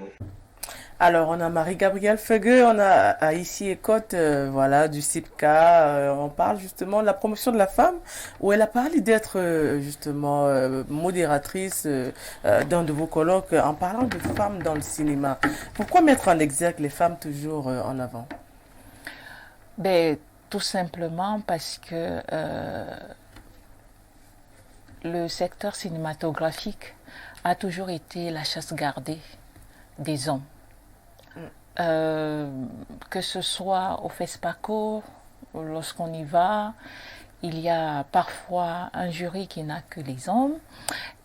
S1: Alors, on a Marie-Gabrielle Fegueux, on a ici Écoute, voilà, du CIPCA. On parle justement de la promotion de la femme, où elle a parlé d'être justement modératrice d'un de vos colloques en parlant de femmes dans le cinéma. Pourquoi mettre en exergue les femmes toujours en avant?
S2: Ben, tout simplement parce que le secteur cinématographique a toujours été la chasse gardée des hommes. Que ce soit au FESPACO, lorsqu'on y va, il y a parfois un jury qui n'a que les hommes.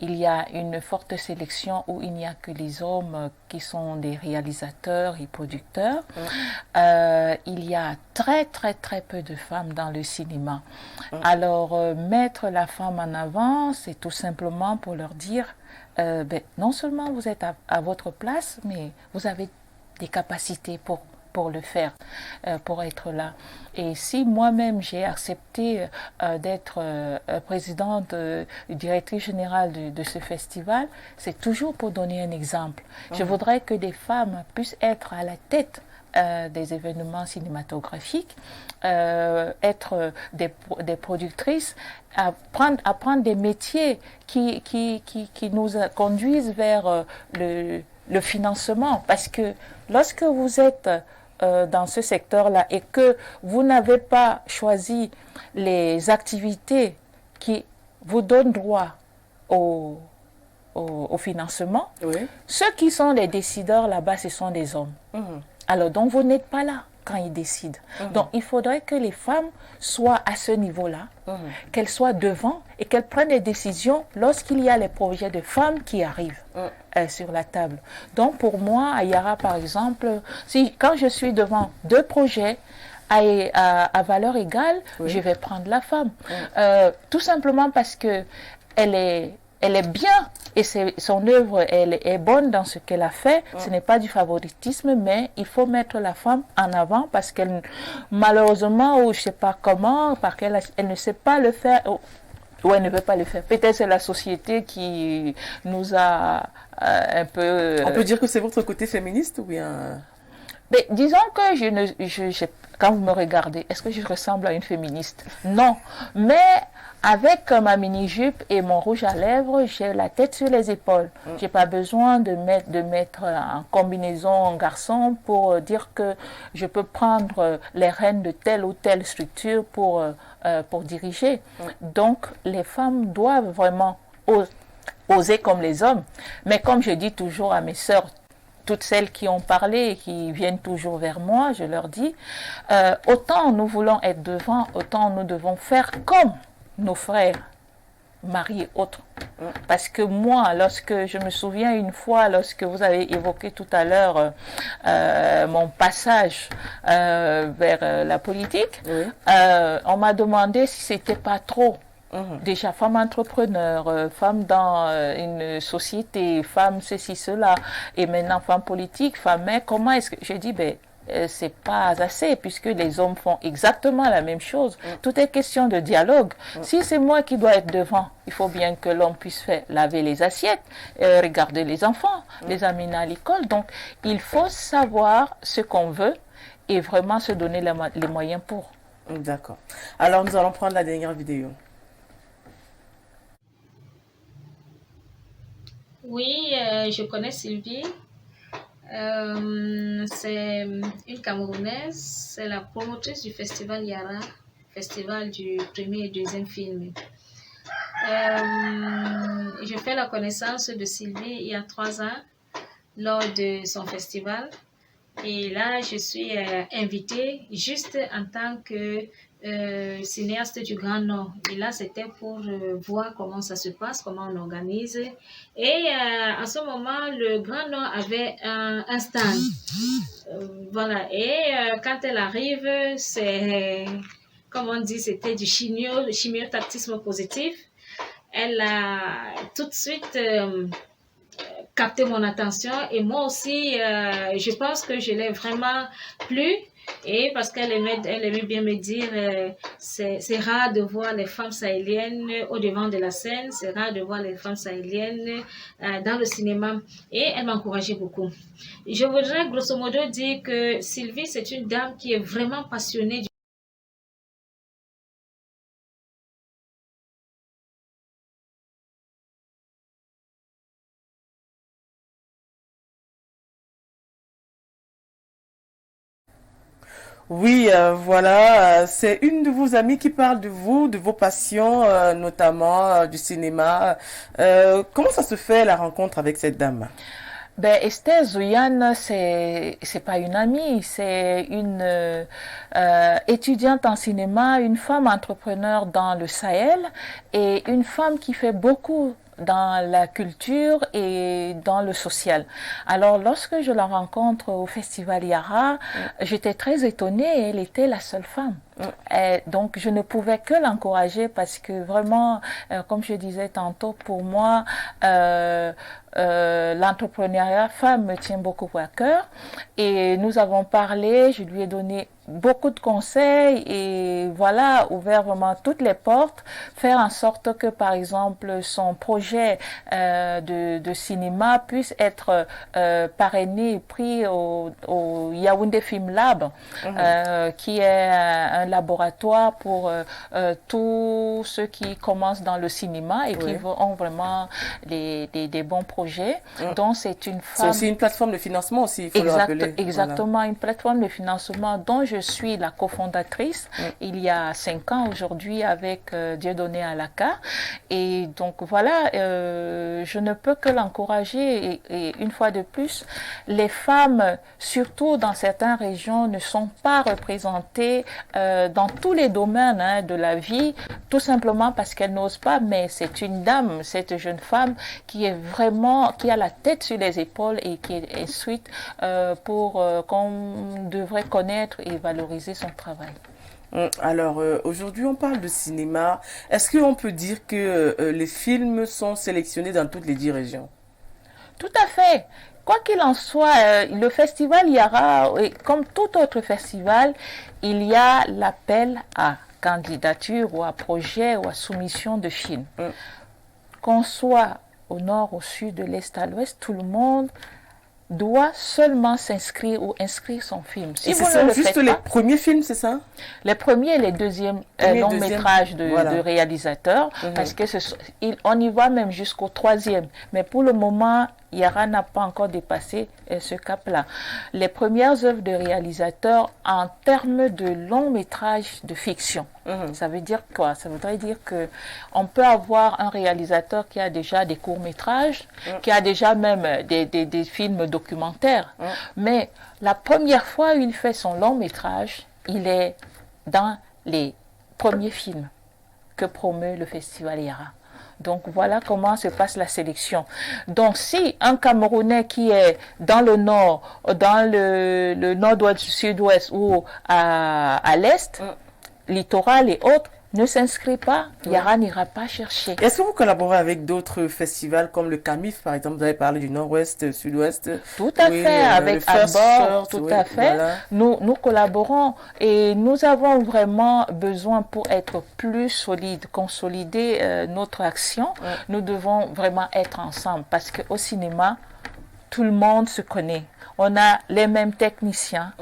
S2: Il y a une forte sélection où il n'y a que les hommes qui sont des réalisateurs et producteurs. Il y a très peu de femmes dans le cinéma. Alors, mettre la femme en avant, c'est tout simplement pour leur dire, non seulement vous êtes à votre place, mais vous avez des capacités pour le faire, pour être là. Et si moi-même j'ai accepté d'être présidente, directrice générale de ce festival, c'est toujours pour donner un exemple. Je voudrais que des femmes puissent être à la tête des événements cinématographiques, être des productrices, apprendre des métiers qui nous conduisent vers le financement. Parce que lorsque vous êtes dans ce secteur-là et que vous n'avez pas choisi les activités qui vous donnent droit au financement, ceux qui sont les décideurs là-bas, ce sont des hommes. Alors donc vous n'êtes pas là. quand ils décident. Donc, il faudrait que les femmes soient à ce niveau-là, qu'elles soient devant et qu'elles prennent des décisions lorsqu'il y a les projets de femmes qui arrivent sur la table. Donc, pour moi, à Yara, par exemple, quand je suis devant deux projets à valeur égale, je vais prendre la femme. Tout simplement parce que elle est bien et son œuvre elle est bonne dans ce qu'elle a fait. Ce n'est pas du favoritisme, mais il faut mettre la femme en avant parce qu'elle, malheureusement, ou je ne sais pas comment, parce qu'elle ne sait pas le faire, ou elle ne veut pas le faire. Peut-être c'est la société qui nous a un peu...
S1: On peut dire que c'est votre côté féministe ou bien...
S2: Mais disons que quand vous me regardez, est-ce que je ressemble à une féministe? Non. Mais avec ma mini-jupe et mon rouge à lèvres, j'ai la tête sur les épaules. J'ai pas besoin de mettre en combinaison en garçon pour dire que je peux prendre les rênes de telle ou telle structure pour diriger. Donc, les femmes doivent vraiment oser comme les hommes. Mais comme je dis toujours à mes sœurs, toutes celles qui ont parlé et qui viennent toujours vers moi, je leur dis, autant nous voulons être devant, autant nous devons faire comme nos frères, mariés, autres. Parce que moi, lorsque je me souviens une fois, lorsque vous avez évoqué tout à l'heure mon passage vers la politique, on m'a demandé si c'était pas trop. Déjà, femme entrepreneur, femme dans une société, femme ceci, cela, et maintenant femme politique, femme mère, comment est-ce que... J'ai dit, c'est pas assez, puisque les hommes font exactement la même chose. Tout est question de dialogue. Si c'est moi qui dois être devant, il faut bien que l'homme puisse faire laver les assiettes, regarder les enfants, les amener à l'école. Donc, il faut savoir ce qu'on veut et vraiment se donner les moyens pour.
S1: D'accord. Alors, nous allons prendre la dernière vidéo.
S8: Oui, je connais Sylvie. C'est une Camerounaise. C'est la promotrice du festival Yara, festival du premier et deuxième film. Je fais la connaissance de Sylvie il y a 3 ans lors de son festival. Et là, je suis invitée juste en tant que cinéaste du Grand Nord. Et là, c'était pour voir comment ça se passe, comment on organise. Et à ce moment, le Grand Nord avait un stand. Voilà. Et quand elle arrive, c'est, comme on dit, c'était du chimiotactisme positif. Elle a tout de suite capté mon attention et moi aussi, je pense que je l'ai vraiment plu. Et parce qu'elle aimait bien me dire, c'est rare de voir les femmes sahéliennes au devant de la scène, c'est rare de voir les femmes sahéliennes dans le cinéma. Et elle m'encourageait beaucoup. Je voudrais grosso modo dire que Sylvie, c'est une dame qui est vraiment passionnée.
S1: Oui, voilà, c'est une de vos amies qui parle de vous, de vos passions, notamment du cinéma. Comment ça se fait la rencontre avec cette dame?
S2: Esther Zouyane, c'est pas une amie, c'est une étudiante en cinéma, une femme entrepreneur dans le Sahel et une femme qui fait beaucoup dans la culture et dans le social. Alors, lorsque je la rencontre au Festival Yara, j'étais très étonnée, elle était la seule femme. Et donc, je ne pouvais que l'encourager parce que vraiment, comme je disais tantôt, pour moi, l'entrepreneuriat femme me tient beaucoup à cœur. Et nous avons parlé, je lui ai donné beaucoup de conseils et voilà, ouvert vraiment toutes les portes, faire en sorte que, par exemple, son projet de cinéma puisse être parrainé et pris au Yaoundé Film Lab, qui est un laboratoire pour tous ceux qui commencent dans le cinéma et qui ont vraiment des bons projets. Donc, c'est une femme...
S1: C'est aussi une plateforme de financement aussi, il faut le rappeler.
S2: Exactement, voilà. Une plateforme de financement dont je suis la cofondatrice il y a 5 ans aujourd'hui avec Dieudonné Alaka. Et donc voilà, je ne peux que l'encourager. Et une fois de plus, les femmes, surtout dans certaines régions, ne sont pas représentées dans tous les domaines de la vie, tout simplement parce qu'elles n'osent pas. Mais c'est une dame, cette jeune femme, qui est vraiment, qui a la tête sur les épaules et qui est instruite pour qu'on devrait connaître et valoriser son travail.
S1: Alors, aujourd'hui, on parle de cinéma. Est-ce qu'on peut dire que les films sont sélectionnés dans toutes les 10 régions?
S2: Tout à fait. Quoi qu'il en soit, le festival Yara, comme tout autre festival, il y a l'appel à candidature ou à projet ou à soumission de films. Qu'on soit au nord, au sud, de l'est à l'ouest, tout le monde doit seulement s'inscrire ou inscrire son film.
S1: Si vous ne le faites pas, les premiers films, c'est ça?
S2: Les premiers et les deuxièmes longs métrages de réalisateurs, parce que on y va même jusqu'au 3e. Mais pour le moment, Yara n'a pas encore dépassé ce cap-là. Les premières œuvres de réalisateurs en termes de long métrage de fiction. Ça veut dire quoi? Ça voudrait dire que on peut avoir un réalisateur qui a déjà des courts-métrages, qui a déjà même des films documentaires. Mais la première fois où il fait son long-métrage, il est dans les premiers films que promeut le Festival Yara. Donc voilà comment se passe la sélection. Donc si un Camerounais qui est dans le nord, dans le nord-ouest, sud-ouest ou à l'est, littoral et autres, ne s'inscrit pas, Yara n'ira pas chercher.
S1: Est-ce que vous collaborez avec d'autres festivals comme le CAMIF, par exemple? Vous avez parlé du Nord-Ouest, Sud-Ouest.
S2: Tout à fait, avec Albor, tout à fait. Voilà. Nous collaborons et nous avons vraiment besoin, pour être plus solide, consolider notre action, nous devons vraiment être ensemble parce qu'au cinéma, tout le monde se connaît. On a les mêmes techniciens,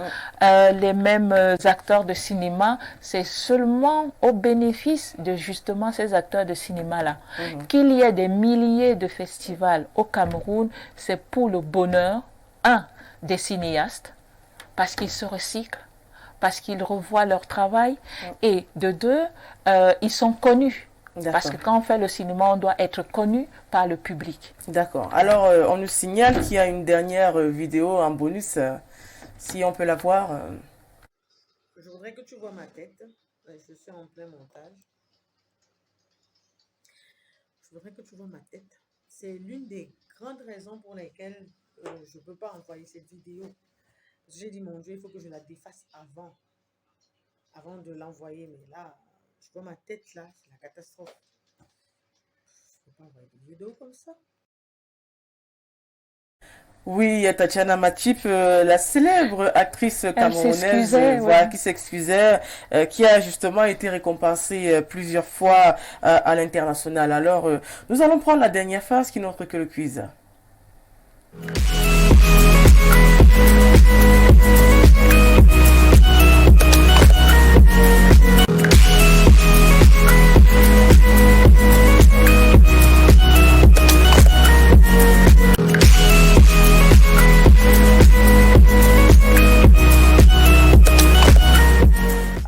S2: les mêmes acteurs de cinéma. C'est seulement au bénéfice de justement ces acteurs de cinéma-là. Qu'il y ait des milliers de festivals au Cameroun, c'est pour le bonheur, des cinéastes, parce qu'ils se recyclent, parce qu'ils revoient leur travail, et de deux, ils sont connus. Parce que quand on fait le cinéma, on doit être connu par le public.
S1: D'accord. Alors, on nous signale qu'il y a une dernière vidéo en bonus. Si on peut la voir. Je voudrais que tu vois ma tête. Je suis en plein montage. Je voudrais que tu vois ma tête. C'est l'une des grandes raisons pour lesquelles je ne peux pas envoyer cette vidéo. J'ai dit, mon Dieu, il faut que je la défasse avant de l'envoyer. Mais là... Je vois ma tête là, c'est la catastrophe. Je ne peux pas envoyer des vidéos comme ça. Oui, Tatiana Matip, la célèbre actrice camerounaise qui s'excusait, qui a justement été récompensée plusieurs fois à l'international. Alors, nous allons prendre la dernière phase qui n'autre que le quiz.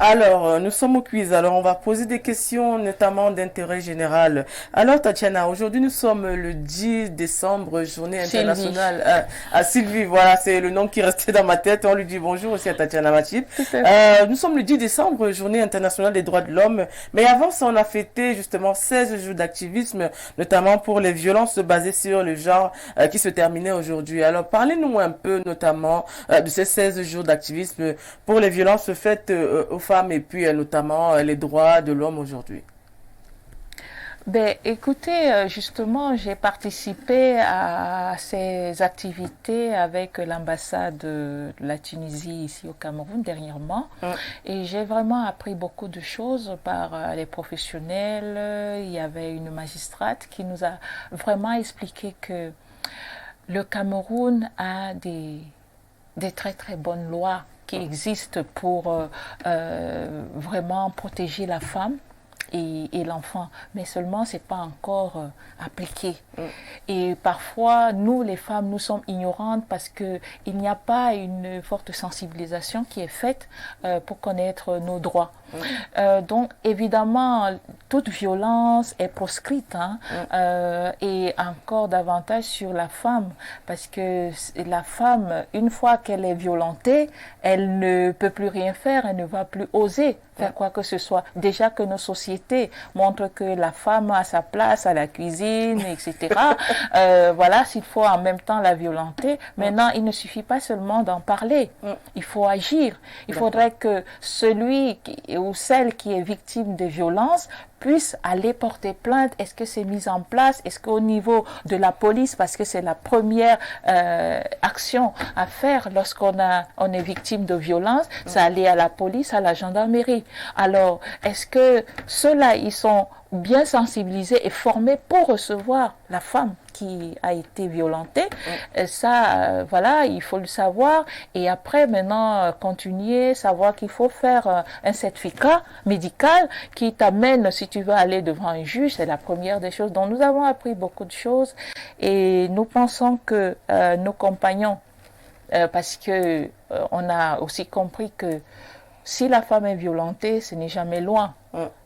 S1: Alors, nous sommes au quiz. Alors, on va poser des questions, notamment d'intérêt général. Alors, Tatiana, aujourd'hui, nous sommes le 10 décembre, journée internationale. Sylvie, voilà, c'est le nom qui restait dans ma tête. On lui dit bonjour aussi à Tatiana Matip. Nous sommes le 10 décembre, journée internationale des droits de l'homme. Mais avant ça, on a fêté justement 16 jours d'activisme, notamment pour les violences basées sur le genre qui se terminaient aujourd'hui. Alors, parlez-nous un peu, notamment, de ces 16 jours d'activisme pour les violences faites aux femmes et puis notamment les droits de l'homme aujourd'hui.
S2: Ben, écoutez, justement, j'ai participé à ces activités avec l'ambassade de la Tunisie ici au Cameroun dernièrement et j'ai vraiment appris beaucoup de choses par les professionnels. Il y avait une magistrate qui nous a vraiment expliqué que le Cameroun a des très très bonnes lois qui existent pour vraiment protéger la femme et l'enfant, mais seulement c'est pas encore appliqué. Et parfois, nous les femmes, nous sommes ignorantes parce que il n'y a pas une forte sensibilisation qui est faite pour connaître nos droits. Donc évidemment, toute violence est proscrite, hein, et encore davantage sur la femme, parce que la femme, une fois qu'elle est violentée, elle ne peut plus rien faire, elle ne va plus oser faire quoi que ce soit. Déjà que nos sociétés montrent que la femme a sa place à la cuisine, etc. Voilà, s'il faut en même temps la violenter. Maintenant, il ne suffit pas seulement d'en parler. Il faut agir. Il faudrait que celui ou celle qui est victime de violences puisse aller porter plainte. Est-ce que c'est mis en place? Est-ce qu'au niveau de la police, parce que c'est la première action à faire lorsqu'on est victime de violence, c'est aller à la police, à la gendarmerie. Alors, est-ce que ceux-là, ils sont bien sensibilisés et formés pour recevoir la femme qui a été violentée? Ça, voilà, il faut le savoir. Et après, maintenant, continuer, savoir qu'il faut faire un certificat médical qui t'amène, si tu veux aller devant un juge, c'est la première des choses dont nous avons appris beaucoup de choses. Et nous pensons que nos compagnons, parce que on a aussi compris que si la femme est violentée, ce n'est jamais loin.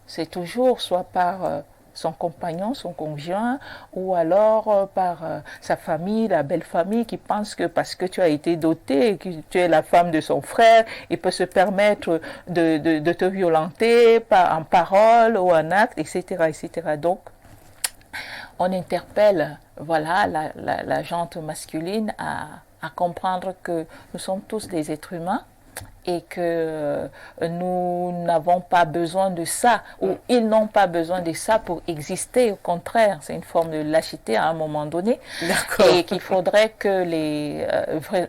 S2: C'est toujours soit par son compagnon, son conjoint, ou alors par sa famille, la belle famille, qui pense que parce que tu as été dotée, que tu es la femme de son frère, il peut se permettre de te violenter en parole ou en acte, etc., etc. Donc, on interpelle, voilà, la gente masculine à comprendre que nous sommes tous des êtres humains, et que nous n'avons pas besoin de ça, ou ils n'ont pas besoin de ça pour exister. Au contraire, c'est une forme de lâcheté à un moment donné. Et qu'il faudrait que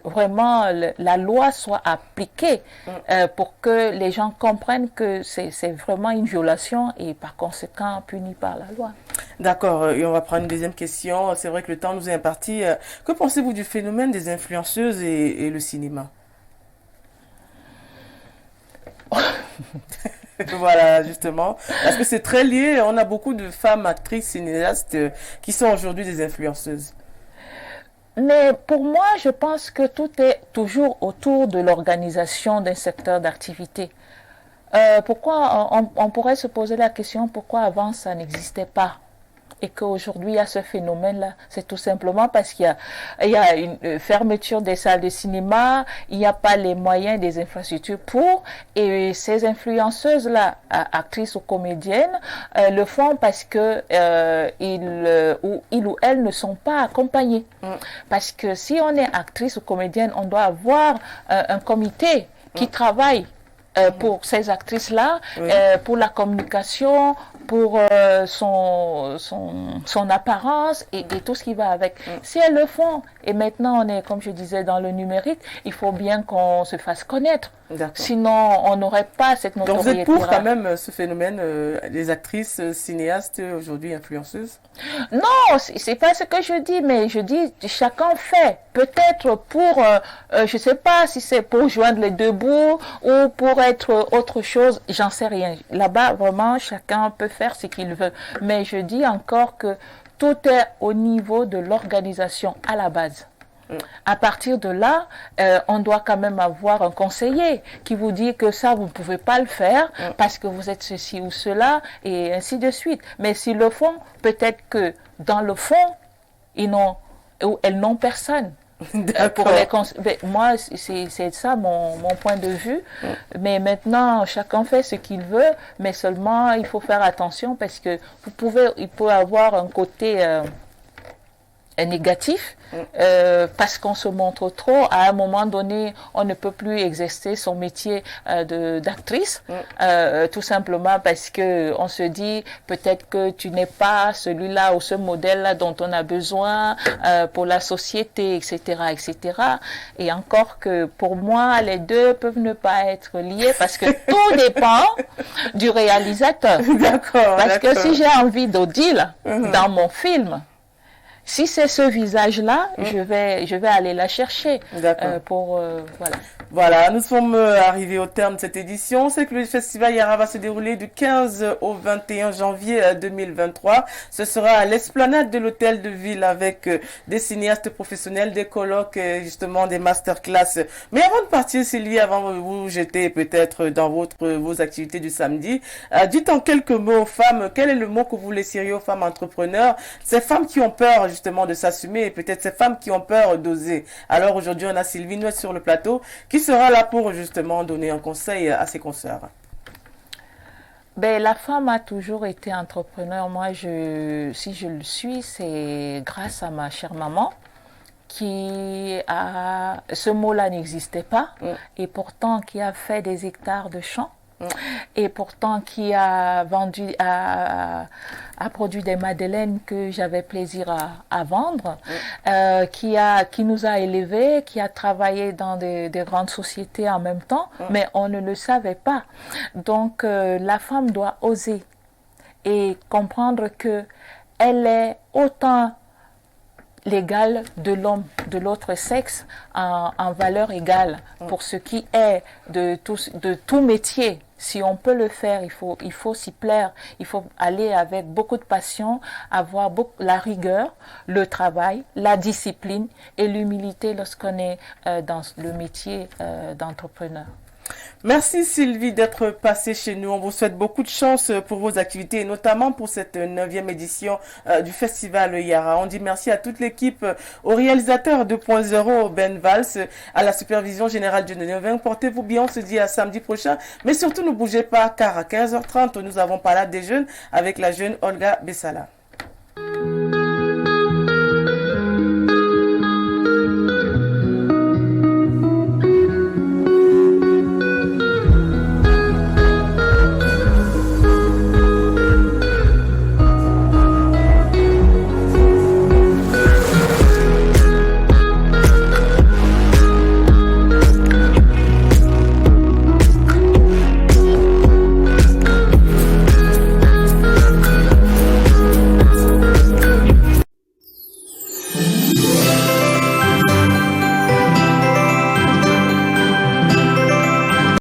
S2: vraiment la loi soit appliquée pour que les gens comprennent que c'est vraiment une violation et par conséquent puni par la loi.
S1: D'accord, et on va prendre une deuxième question. C'est vrai que le temps nous est imparti. Que pensez-vous du phénomène des influenceuses et le cinéma? Voilà, justement, parce que c'est très lié. On a beaucoup de femmes actrices, cinéastes qui sont aujourd'hui des influenceuses.
S2: Mais pour moi, je pense que tout est toujours autour de l'organisation d'un secteur d'activité. Pourquoi on pourrait se poser la question pourquoi avant ça n'existait pas? Et qu'aujourd'hui il y a ce phénomène-là, c'est tout simplement parce qu'il y a une fermeture des salles de cinéma, il n'y a pas les moyens des infrastructures pour, et ces influenceuses-là, actrices ou comédiennes, le font parce que ils ou elles ne sont pas accompagnés. Parce que si on est actrice ou comédienne, on doit avoir un comité qui travaille pour ces actrices-là, pour la communication, pour son apparence et tout ce qui va avec. Si elles le font, et maintenant on est, comme je disais, dans le numérique, il faut bien qu'on se fasse connaître. Sinon, on n'aurait pas cette notoriété.
S1: Donc vous êtes pour quand même ce phénomène, les actrices, cinéastes, aujourd'hui influenceuses?
S2: Non, c'est pas ce que je dis, mais je dis chacun fait. Peut-être pour, je sais pas si c'est pour joindre les deux bouts ou pour être autre chose, j'en sais rien. Là-bas, vraiment, chacun peut faire ce qu'il veut. Mais je dis encore que tout est au niveau de l'organisation à la base. À partir de là, on doit quand même avoir un conseiller qui vous dit que ça, vous ne pouvez pas le faire parce que vous êtes ceci ou cela, et ainsi de suite. Mais s'ils le font, peut-être que dans le fond, elles n'ont personne. Pour moi, c'est ça mon point de vue. Mais maintenant, chacun fait ce qu'il veut, mais seulement il faut faire attention parce que il peut avoir un côté négatif parce qu'on se montre trop. À un moment donné, on ne peut plus exercer son métier d'actrice, tout simplement parce que on se dit peut-être que tu n'es pas celui-là ou ce modèle-là dont on a besoin pour la société, etc., etc. Et encore que pour moi, les deux peuvent ne pas être liés parce que tout dépend du réalisateur. Parce que si j'ai envie d'Odile dans mon film, si c'est ce visage-là, je vais aller la chercher voilà.
S1: Voilà, nous sommes arrivés au terme de cette édition. C'est que le festival Yara va se dérouler du 15 au 21 janvier 2023. Ce sera à l'esplanade de l'hôtel de ville avec des cinéastes professionnels, des colloques, justement des masterclass. Mais avant de partir, Sylvie, avant de vous jeter peut-être dans vos activités du samedi, dites en quelques mots aux femmes, quel est le mot que vous laisseriez aux femmes entrepreneurs, ces femmes qui ont peur justement de s'assumer et peut-être ces femmes qui ont peur d'oser. Alors aujourd'hui, on a Sylvie Nouet sur le plateau qui sera là pour justement donner un conseil à ses consoeurs.
S2: Ben, la femme a toujours été entrepreneur. Moi, si je le suis, c'est grâce à ma chère maman ce mot-là n'existait pas et pourtant qui a fait des hectares de champs. Et pourtant qui a produit des madeleines que j'avais plaisir à vendre, qui nous a élevés, qui a travaillé dans des grandes sociétés en même temps, mais on ne le savait pas. Donc la femme doit oser et comprendre que elle est autant l'égale de l'homme, de l'autre sexe, en valeur égale pour ce qui est de tout métier. Si on peut le faire, il faut s'y plaire, il faut aller avec beaucoup de passion, avoir la rigueur, le travail, la discipline et l'humilité lorsqu'on est dans le métier d'entrepreneur.
S1: Merci Sylvie d'être passée chez nous. On vous souhaite beaucoup de chance pour vos activités et notamment pour cette 9e édition du Festival Yara. On dit merci à toute l'équipe, au réalisateur 2.0 Ben Valls, à la supervision générale du 9e. Portez-vous bien, on se dit à samedi prochain. Mais surtout ne bougez pas car à 15h30 nous avons Parlé des jeunes avec la jeune Olga Bessala.